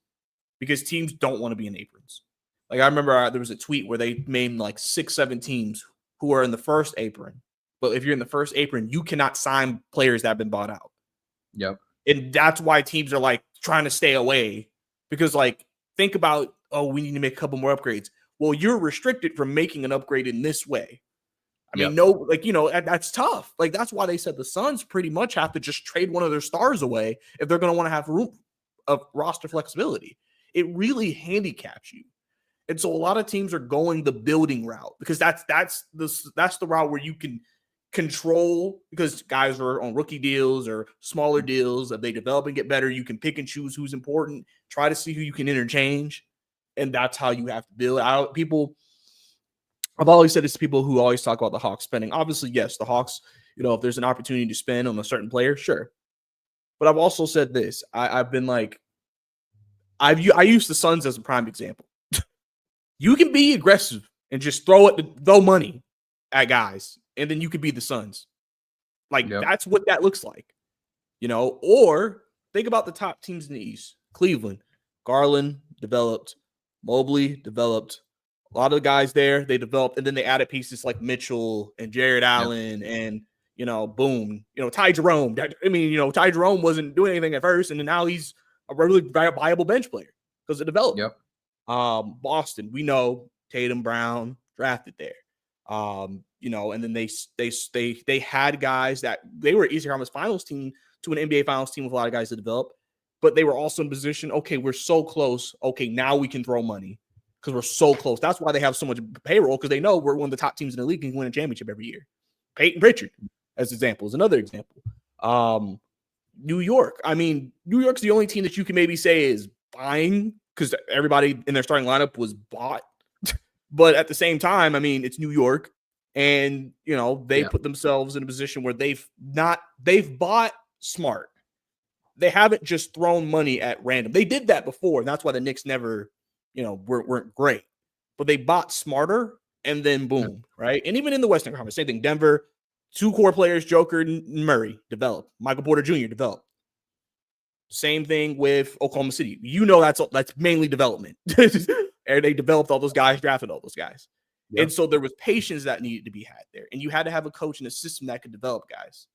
because teams don't want to be in aprons. Like I remember there was a tweet where they named like 6-7 teams who are in the first apron, but if you're in the first apron, you cannot sign players that have been bought out. Yep. And that's why teams are like trying to stay away because like think about, oh, we need to make a couple more upgrades. Well, you're restricted from making an upgrade in this way. I mean, no, like, you know, that's tough. Like, that's why they said the Suns pretty much have to just trade one of their stars away if they're going to want to have room of roster flexibility. It really handicaps you. And so a lot of teams are going the building route because that's the route where you can control because guys are on rookie deals or smaller deals. If they develop and get better, you can pick and choose who's important, try to see who you can interchange. And that's how you have to build out people. I've always said this to people who always talk about the Hawks spending. Obviously, yes, the Hawks, you know, if there's an opportunity to spend on a certain player, sure. But I've also said this. I've been like, I use the Suns as a prime example. You can be aggressive and just throw money at guys, and then you could be the Suns. Like, that's what that looks like. You know, or think about the top teams in the East. Cleveland, Garland developed, Mobley developed. A lot of the guys there, they developed, and then they added pieces like Mitchell and Jared Allen and, you know, boom, you know, Ty Jerome. I mean, you know, Ty Jerome wasn't doing anything at first, and then now he's a really viable bench player because it developed. Boston, we know Tatum Brown drafted there. You know, and then they had guys that they were Eastern Conference Finals team to an NBA Finals team with a lot of guys to develop. But they were also in position, okay, we're so close. Okay, now we can throw money because we're so close. That's why they have so much payroll, because they know we're one of the top teams in the league and can win a championship every year. Peyton Pritchard, as example, is another example. New York. I mean, New York's the only team that you can maybe say is buying because everybody in their starting lineup was bought. But at the same time, I mean, it's New York, and they put themselves in a position where they've bought smart. They haven't just thrown money at random. They did that before, and that's why the Knicks never, weren't great. But they bought smarter, and then boom, right? And even in the Western Conference, same thing. Denver, 2 core players, Joker and Murray, developed. Michael Porter Jr. developed. Same thing with Oklahoma City. That's mainly development. And they developed all those guys, drafted all those guys. Yep. And so there was patience that needed to be had there. And you had to have a coach and a system that could develop guys.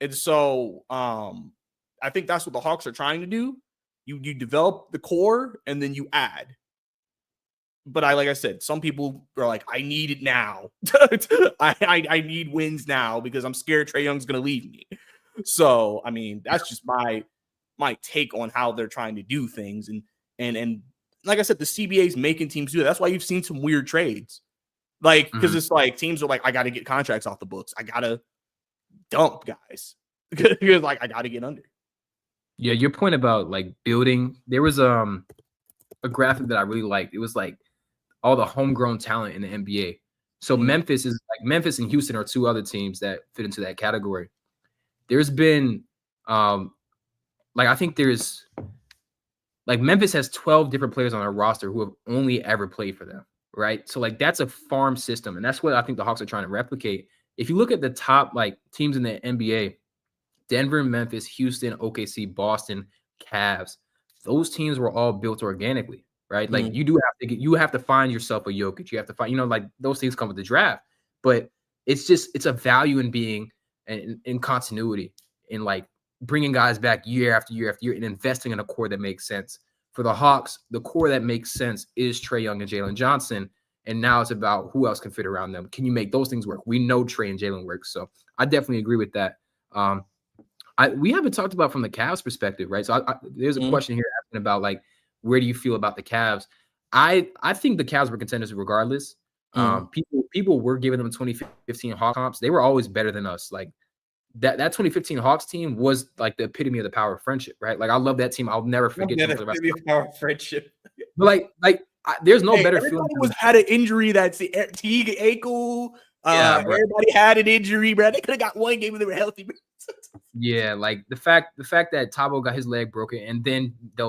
And so I think that's what the Hawks are trying to do. You develop the core and then you add. But like I said, some people are like, I need it now. I need wins now because I'm scared Trae Young's going to leave me. So, I mean, that's just my take on how they're trying to do things. And like I said, the CBA's making teams do that. That's why you've seen some weird trades. Like, because it's like teams are like, I got to get contracts off the books. I got to dump guys. Because like, I got to get under. Yeah, your point about like building, there was a graphic that I really liked. It was like all the homegrown talent in the NBA. So Memphis and Houston are 2 other teams that fit into that category. There's been I think there's like Memphis has 12 different players on their roster who have only ever played for them, right? So like that's a farm system, and that's what I think the Hawks are trying to replicate. If you look at the top like teams in the NBA, Denver, Memphis, Houston, OKC, Boston, Cavs, those teams were all built organically, right? Like you have to find yourself a Jokic. You have to find, like those things come with the draft, but it's a value in being in continuity, in like bringing guys back year after year after year and investing in a core that makes sense. For the Hawks, the core that makes sense is Trae Young and Jalen Johnson. And now it's about who else can fit around them. Can you make those things work? We know Trae and Jalen work. So I definitely agree with that. We haven't talked about from the Cavs perspective, right? So there's a question here asking about like, where do you feel about the Cavs? I think the Cavs were contenders regardless. People were giving them 2015 Hawks comps. They were always better than us. Like that 2015 Hawks team was like the epitome of the power of friendship, right? Like I love that team. I'll never forget them for the rest of the power of friendship. But there's no better feeling. Everybody had an injury that's the Teague ankle. Everybody had an injury, bro. They could have got one game if they were healthy. Yeah, like the fact that Tabo got his leg broken and then they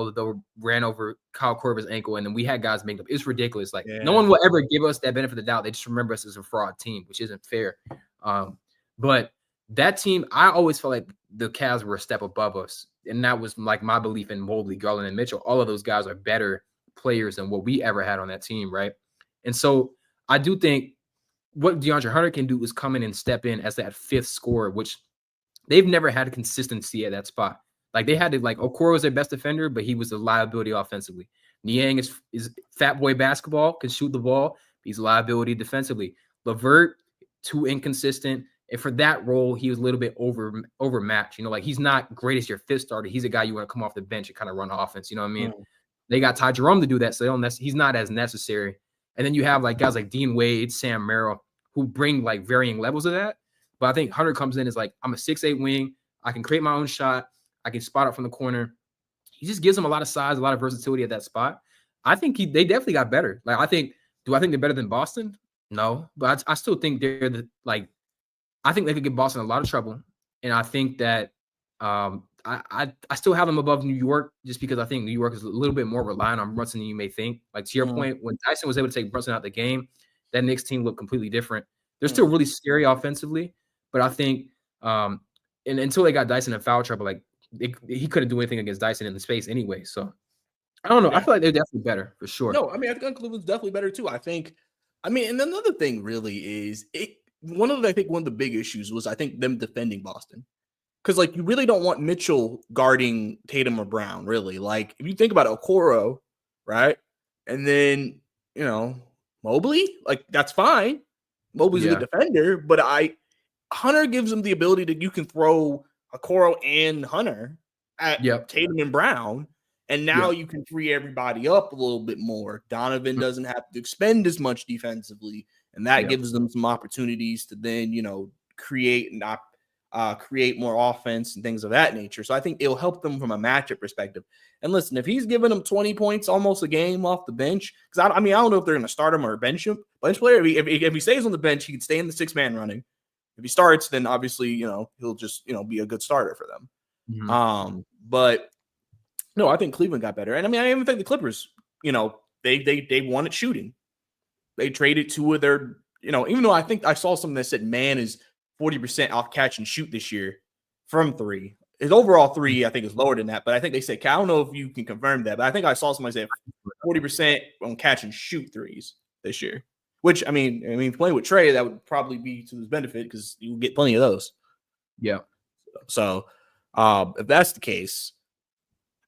ran over Kyle Korver's ankle, and then we had guys make up. It's ridiculous. Like no one will ever give us that benefit of the doubt. They just remember us as a fraud team, which isn't fair. But that team, I always felt like the Cavs were a step above us, and that was like my belief in Mobley, Garland, and Mitchell. All of those guys are better players than what we ever had on that team, right? And so I do think what DeAndre Hunter can do is come in and step in as that 5th scorer, which they've never had consistency at that spot. Like they had to, like Okoro was their best defender, but he was a liability offensively. Niang is fat boy basketball, can shoot the ball. He's a liability defensively. LeVert, too inconsistent. And for that role, he was a little bit overmatched. Like he's not great as your 5th starter. He's a guy you want to come off the bench and kind of run offense. You know what I mean? They got Ty Jerome to do that, so he's not as necessary. And then you have like guys like Dean Wade, Sam Merrill, who bring like varying levels of that. But I think Hunter comes in as like, I'm a 6'8" wing. I can create my own shot. I can spot up from the corner. He just gives them a lot of size, a lot of versatility at that spot. I think they definitely got better. Like do I think they're better than Boston? No, but I still think they're I think they could give Boston a lot of trouble. And I think that I still have them above New York just because I think New York is a little bit more reliant on Brunson than you may think. Like to your point, when Dyson was able to take Brunson out of the game, that Knicks team looked completely different. They're still really scary offensively, but I think and until they got Dyson in foul trouble, like he couldn't do anything against Dyson in the space anyway. So I don't know. I feel like they're definitely better for sure. No, I mean I think Cleveland's definitely better too. And another thing really is one of the big issues was I think them defending Boston. Because, like, you really don't want Mitchell guarding Tatum or Brown, really. Like, if you think about it, Okoro, right? And then, Mobley, like, that's fine. Mobley's a good defender, but Hunter gives him the ability that you can throw Okoro and Hunter at Tatum and Brown. And now you can free everybody up a little bit more. Donovan doesn't have to expend as much defensively, and that gives them some opportunities to then, create more offense and things of that nature. So I think it'll help them from a matchup perspective. And listen, if he's giving them 20 points almost a game off the bench, because I don't know if they're going to start him or bench him. Bench player, if he stays on the bench, he can stay in the 6-man running. If he starts, then obviously, he'll just, be a good starter for them. Mm-hmm. But no, I think Cleveland got better. And I even think the Clippers, they won at shooting. They traded 2 of their, even though I think I saw something that said man is 40% off catch and shoot this year from 3. His overall 3, I think, is lower than that. But I think they said, I don't know if you can confirm that, but I think I saw somebody say 40% on catch and shoot threes this year. Which, playing with Trae, that would probably be to his benefit because you get plenty of those. Yeah. So if that's the case,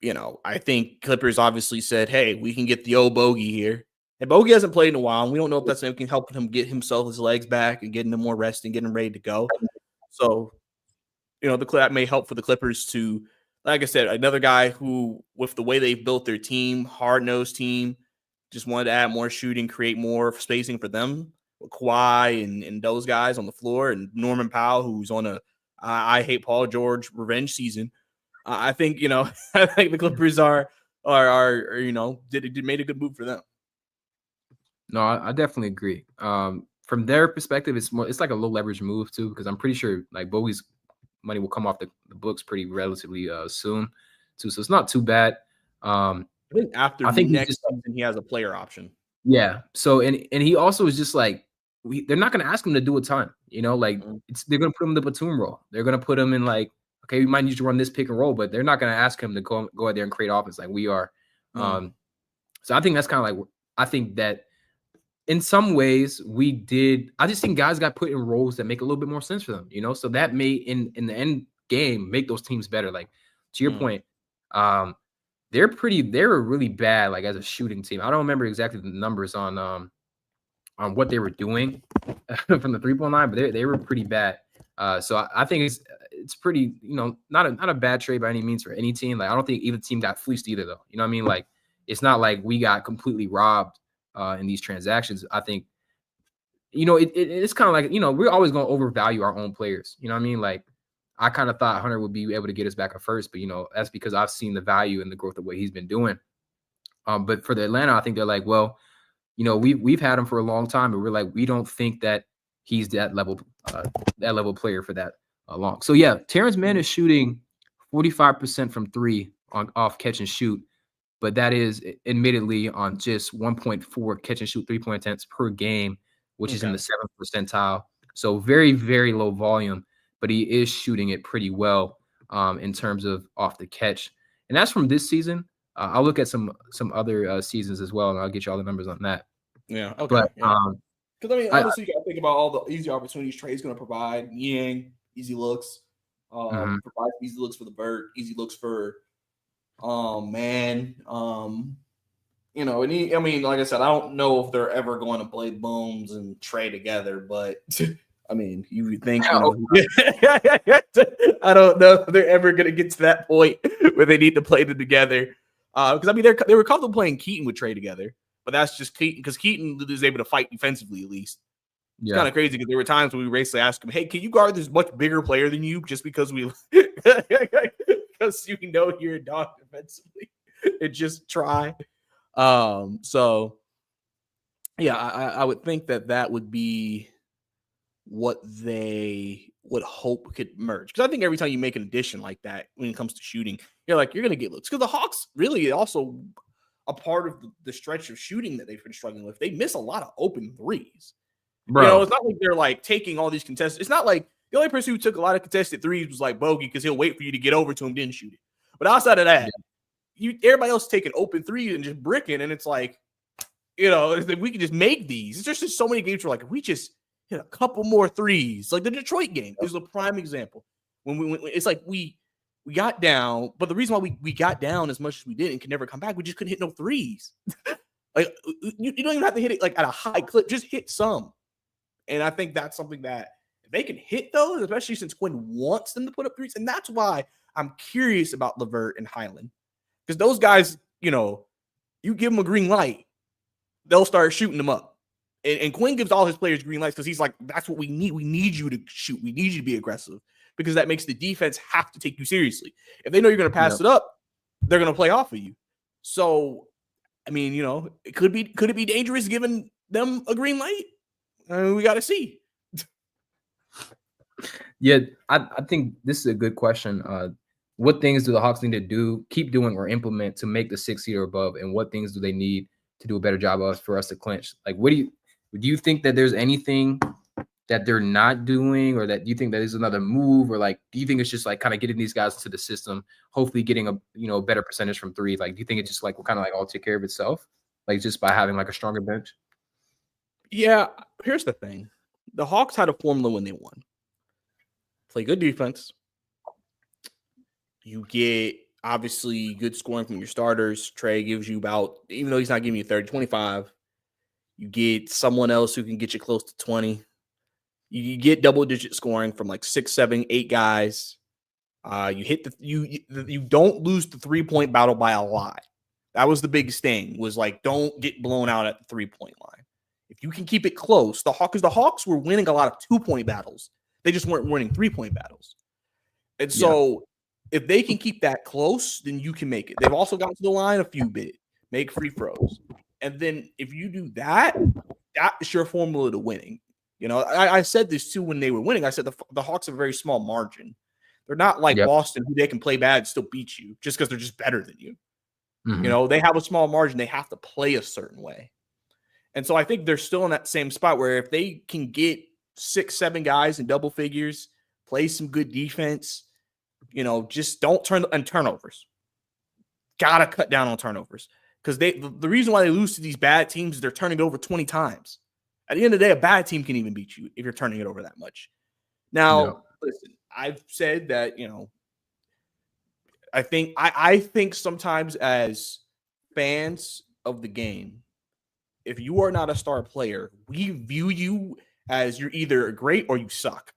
I think Clippers obviously said, hey, we can get the old Bogey here. And Bogey hasn't played in a while, and we don't know if that's can help him get his legs back and getting him more rest and getting him ready to go. So, that may help for the Clippers to, like I said, another guy who, with the way they've built their team, hard-nosed team, just wanted to add more shooting, create more spacing for them. With Kawhi and those guys on the floor, and Norman Powell, who's on a I hate Paul George revenge season. I think, I think the Clippers are made a good move for them. No, I definitely agree. From their perspective, it's like a low leverage move too, because I'm pretty sure like Bogey's money will come off the books pretty relatively soon too. So it's not too bad. I think after next season, he has a player option. Yeah. So, and he also is just like, they're not going to ask him to do a ton, they're going to put him in the platoon role. They're going to put him in like, okay, we might need to run this pick and roll, but they're not going to ask him to go out there and create offense like we are. So I think that's kind of like, I think that in some ways I just think guys got put in roles that make a little bit more sense for them, so that may in the end game make those teams better. Like to your point, they were really bad, like as a shooting team. I don't remember exactly the numbers on what they were doing from the 3-point line, but they were pretty bad. So I think it's pretty, not a bad trade by any means for any team. Like I don't think either team got fleeced either, though. You know what I mean? Like it's not like we got completely robbed in these transactions. I think, it's kind of like, we're always going to overvalue our own players. You know what I mean? Like I kind of thought Hunter would be able to get us back at first, but that's because I've seen the value and the growth of what he's been doing. But for the Atlanta, I think they're like, well, we've had him for a long time, but we're like, we don't think that he's that level player for that long. So yeah, Terrence Mann is shooting 45% from 3 off catch and shoot, but that is admittedly on just 1.4 catch and shoot 3-point attempts per game, which is in the 7th percentile. So very, very low volume, but he is shooting it pretty well in terms of off the catch. And that's from this season. I'll look at some other seasons as well, and I'll get you all the numbers on that. Yeah. Okay. But because honestly, you got to think about all the easy opportunities Trae's going to provide. Niang, easy looks. Provides easy looks for the Bird, easy looks for man. And like I said, I don't know if they're ever going to play Bones and Trae together, but you would think, I don't know if they're ever going to get to that point where they need to play them together. Because they were comfortable playing Keaton with Trae together, but that's just Keaton because Keaton is able to fight defensively at least. It's kind of crazy because there were times when we basically asked him, "Hey, can you guard this much bigger player than you?" Just because because you're a dog defensively, and just try. So yeah, I would think that would be what they would hope could merge. Because I think every time you make an addition like that, when it comes to shooting, you're going to get looks. Because the Hawks really also a part of the stretch of shooting that they've been struggling with. They miss a lot of open threes. Bro. It's not like they're like taking all these contested. It's not like the only person who took a lot of contested threes was like Bogey because he'll wait for you to get over to him, then shoot it. But outside of that, everybody else taking open threes and just bricking, and it's like, we can just make these. It's just so many games where like if we just hit a couple more threes, like the Detroit game is a prime example. When it's like we got down, but the reason why we got down as much as we did and could never come back, we just couldn't hit no threes. Like you don't even have to hit it like at a high clip, just hit some. And I think that's something that If they can hit those, especially since Quinn wants them to put up threes, and that's why I'm curious about LeVert and Highland. Because those guys, you give them a green light, they'll start shooting them up. And Quinn gives all his players green lights because he's like, that's what we need. We need you to shoot. We need you to be aggressive because that makes the defense have to take you seriously. If they know you're going to pass it up, they're going to play off of you. So, I mean, could it be dangerous giving them a green light? We got to see. Yeah, I think this is a good question. What things do the Hawks need to keep doing or implement to make the 6th seed or above? And what things do they need to do a better job of for us to clinch? Like, do you think that there's anything that they're not doing, or that you think that is another move, or like, do you think it's just like kind of getting these guys to the system, hopefully getting a better percentage from 3? Like, do you think it's just like will kind of like all take care of itself, like just by having like a stronger bench? Yeah, here's the thing: the Hawks had a formula when they won. Play good defense. You get obviously good scoring from your starters. Trae gives you about, even though he's not giving you 30, 25. You get someone else who can get you close to 20. You get double-digit scoring from like 6, 7, 8 guys. You don't lose the 3-point battle by a lot. That was the biggest thing, was like, don't get blown out at the 3-point line. If you can keep it close, the Hawks were winning a lot of 2-point battles. They just weren't winning 3-point battles. And so if they can keep that close, then you can make it. They've also gotten to the line a few bit, make free throws. And then if you do that, that is your formula to winning. I said this too when they were winning. I said the Hawks have a very small margin. They're not like Boston, who they can play bad and still beat you just because they're just better than you. Mm-hmm. They have a small margin. They have to play a certain way. And so I think they're still in that same spot where if they can get 6, 7 guys in double figures, play some good defense, just don't turn on turnovers. Gotta cut down on turnovers. Because the reason why they lose to these bad teams is they're turning it over 20 times. At the end of the day, a bad team can even beat you if you're turning it over that much. Now, listen, I've said that, I think sometimes as fans of the game, if you are not a star player, we view you as you're either great or you suck.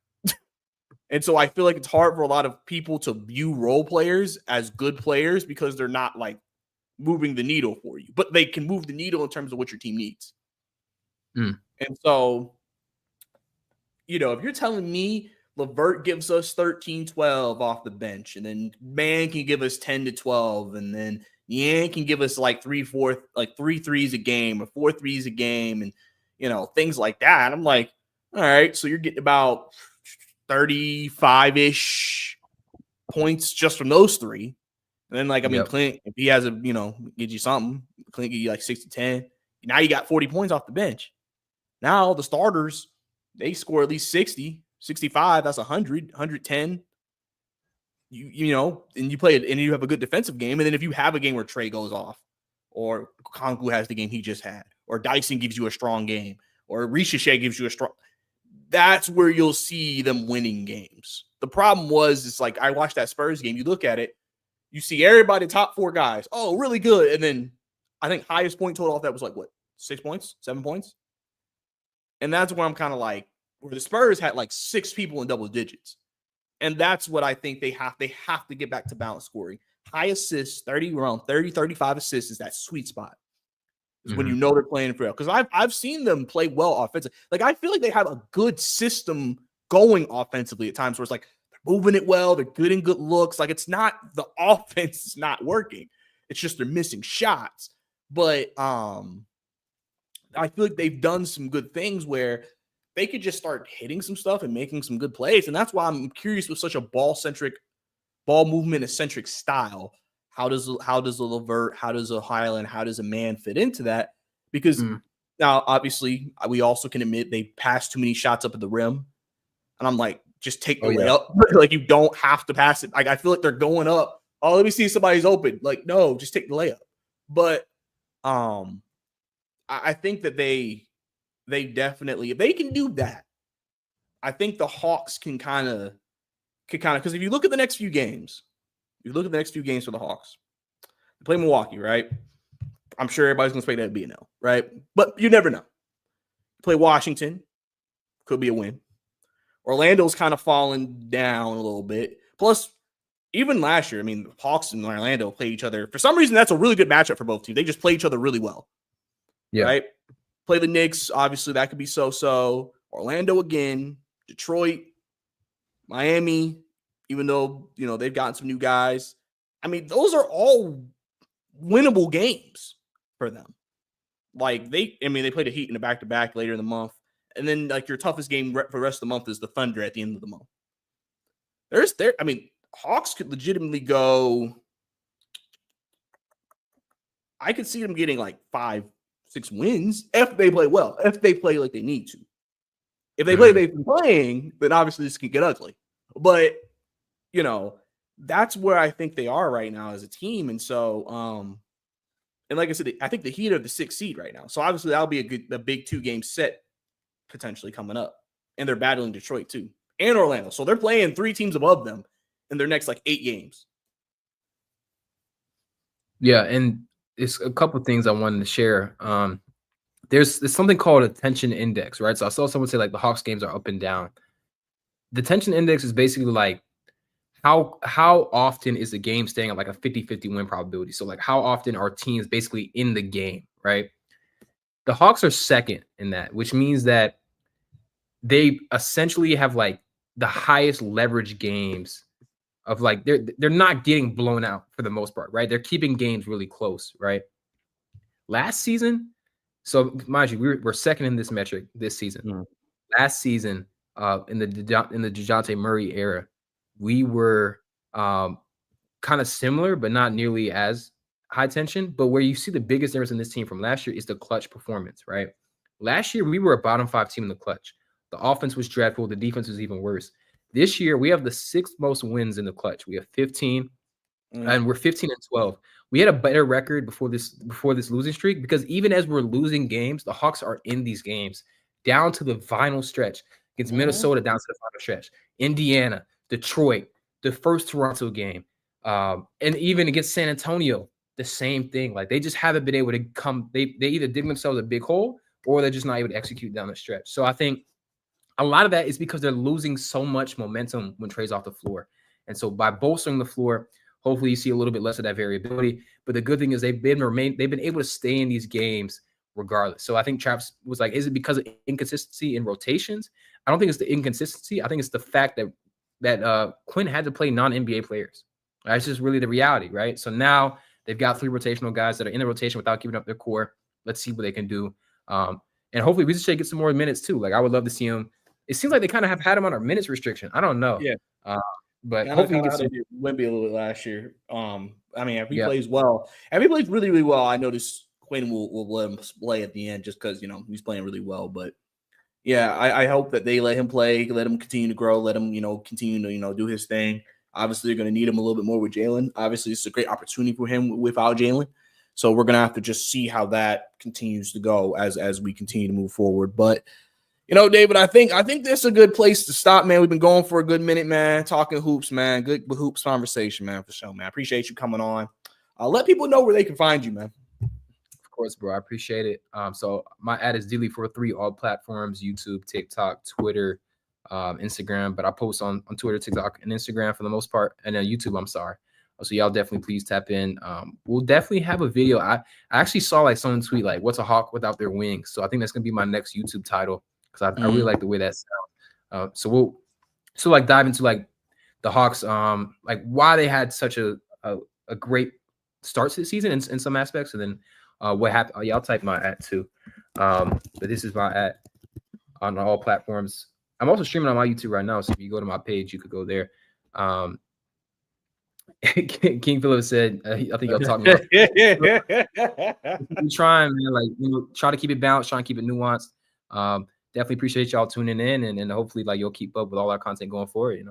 And so I feel like it's hard for a lot of people to view role players as good players because they're not like moving the needle for you, but they can move the needle in terms of what your team needs. And so, if you're telling me LeVert gives us 13, 12 off the bench, and then Man can give us 10 to 12, and then Niang can give us like 3 threes a game or 4 threes a game, and things like that. I'm like, all right, so you're getting about 35-ish points just from those 3. And then Clint, if he has gives you something, Clint give you like 6 to 10. Now you got 40 points off the bench. Now the starters, they score at least 60, 65. That's 100, 110. And you play it, and you have a good defensive game. And then if you have a game where Trae goes off, or Kongu has the game he just had, or Dyson gives you a strong game, or Ricochet gives you a strong, that's where you'll see them winning games. The problem was, it's like, I watched that Spurs game. You look at it, you see everybody, top 4 guys. Oh, really good. And then I think highest point total off that was like, what, 6 points, 7 points? And that's where I'm kind of like, where the Spurs had like 6 people in double digits. And that's what I think they have to get back to balance scoring. High assists, around 30, 35 assists is that sweet spot. Is when they're playing for real. Because I've seen them play well offensively. Like, I feel like they have a good system going offensively at times where it's like they're moving it well, they're good in good looks. Like, it's not the offense is not working. It's just they're missing shots. But I feel like they've done some good things where they could just start hitting some stuff and making some good plays. And that's why I'm curious with such a ball movement-centric style. How does a LeVert, how does a Highland, how does a Man fit into that? Because now, obviously, we also can admit they pass too many shots up at the rim. And I'm like, just take the layup. Like, you don't have to pass it. Like, I feel like they're going up. Oh, let me see if somebody's open. Like, no, just take the layup. But I think that they definitely, if they can do that, I think the Hawks can kind of, because if you look at the next few games, for the Hawks, they play Milwaukee, right? I'm sure everybody's going to expect that to be an L, right? But you never know. Play Washington, could be a win. Orlando's kind of fallen down a little bit. Plus, even last year, I mean, the Hawks and Orlando play each other. For some reason, that's a really good matchup for both teams. They just play each other really well. Yeah. Right? Play the Knicks. Obviously, that could be so-so. Orlando again. Detroit. Miami. Even though, they've gotten some new guys. I mean, those are all winnable games for them. Like, they play the Heat in a back-to-back later in the month. And then, like, your toughest game for the rest of the month is the Thunder at the end of the month. Hawks could legitimately go. I could see them getting like 5-6 wins if they play well, if they play like they need to. If they play they've been playing, then obviously this can get ugly. But, that's where I think they are right now as a team. And so, and like I said, I think the Heat are the 6th seed right now. So obviously that'll be a big 2-game set potentially coming up. And they're battling Detroit too and Orlando. So they're playing 3 teams above them in their next like 8 games. Yeah, and it's a couple of things I wanted to share. There's something called a tension index, right? So I saw someone say like the Hawks games are up and down. The tension index is basically like how often is the game staying at like a 50-50 win probability? So like how often are teams basically in the game, right? The Hawks are second in that, which means that they essentially have like the highest leverage games of like they're not getting blown out for the most part, right? They're keeping games really close, right? Last season, so mind you, we're second in this metric this season. Mm. Last season, in the DeJounte Murray era, we were kind of similar, but not nearly as high tension. But where you see the biggest difference in this team from last year is the clutch performance, right? Last year, we were a bottom 5 team in the clutch. The offense was dreadful. The defense was even worse. This year, we have the 6th most wins in the clutch. We have 15, and we're 15-12. We had a better record before this losing streak because even as we're losing games, the Hawks are in these games down to the final stretch against Minnesota, down to the final stretch, Indiana, Detroit, the first Toronto game, and even against San Antonio, the same thing. Like they just haven't been able to come. They either dig themselves a big hole or they're just not able to execute down the stretch. So I think a lot of that is because they're losing so much momentum when Trae's off the floor. And so by bolstering the floor, hopefully you see a little bit less of that variability. But the good thing is they've been able to stay in these games regardless. So I think Travis was like, is it because of inconsistency in rotations? I don't think it's the inconsistency. I think it's the fact that Quinn had to play non-NBA players. That's just really the reality, right? So now they've got 3 rotational guys that are in the rotation without giving up their core. Let's see what they can do. And hopefully we just get some more minutes too. Like I would love to see him. It seems like they kind of have had him on our minutes restriction. I don't know. Yeah. But Kinda, hopefully he kinda gets some. Wemby a little bit last year. If he plays well, if he plays really, really well, I notice Quinn will let him play at the end just because he's playing really well. But yeah, I hope that they let him play, let him continue to grow, let him continue to do his thing. Obviously, they're going to need him a little bit more with Jalen. Obviously, it's a great opportunity for him without Jalen. So we're going to have to just see how that continues to go as we continue to move forward. But David, I think this is a good place to stop, man. We've been going for a good minute, man, talking hoops, man. Good hoops conversation, man, for sure, man. I appreciate you coming on. Let people know where they can find you, man. Of course, bro. I appreciate it. So my ad is Dilly43, all platforms, YouTube, TikTok, Twitter, Instagram. But I post on Twitter, TikTok, and Instagram for the most part. And then YouTube, I'm sorry. So y'all definitely please tap in. We'll definitely have a video. I actually saw like someone tweet like, what's a hawk without their wings? So I think that's going to be my next YouTube title. Because I really like the way that sounds. So we'll dive into like the Hawks, like why they had such a great start to the season in some aspects, and then what happened. Oh, yeah, I'll type my at too. But this is my at on all platforms. I'm also streaming on my YouTube right now, so if you go to my page, you could go there. King Philip said, I think y'all talking about trying, man, like try to keep it balanced, try and keep it nuanced. Definitely appreciate y'all tuning in, and hopefully like you'll keep up with all our content going forward.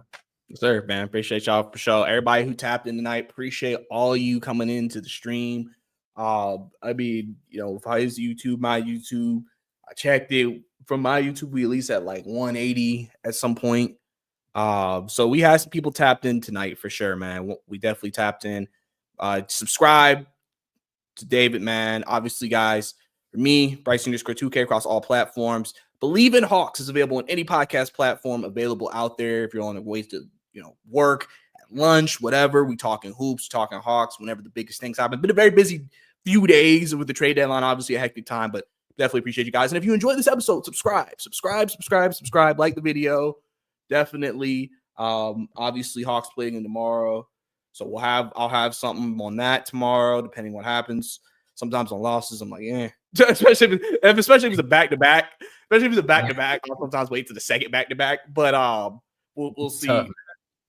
Yes, sir, man. Appreciate y'all for sure. Everybody who tapped in tonight, appreciate all you coming into the stream. If his YouTube, my YouTube, I checked it from my YouTube. We at least at like 180 at some point. So we had some people tapped in tonight for sure, man. We definitely tapped in. Subscribe to David, man. Obviously, guys, for me, Bryce _2K across all platforms. Believe in Hawks is available on any podcast platform available out there. If you're on the way to, work, at lunch, whatever, we talking hoops, talking Hawks, whenever the biggest things happen. Been a very busy few days with the trade deadline, obviously a hectic time, but definitely appreciate you guys. And if you enjoyed this episode, subscribe, like the video. Definitely. Obviously Hawks playing in tomorrow. So I'll have something on that tomorrow, depending what happens. Sometimes on losses, I'm like, especially if it's a back-to-back. Especially if it's a back-to-back, I'll sometimes wait to the second back-to-back. But we'll see. Tough,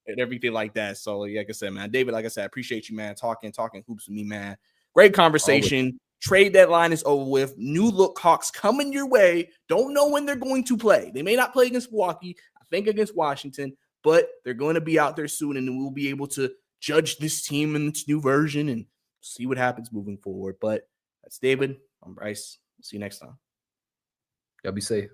and everything like that. So like I said, man, David, like I said, I appreciate you, man, talking hoops with me, man. Great conversation. Always. Trade deadline is over with. New look Hawks coming your way. Don't know when they're going to play. They may not play against Milwaukee, I think against Washington, but they're going to be out there soon, and we'll be able to judge this team in its new version and see what happens moving forward. But that's David. I'm Bryce. See you next time. Y'all be safe.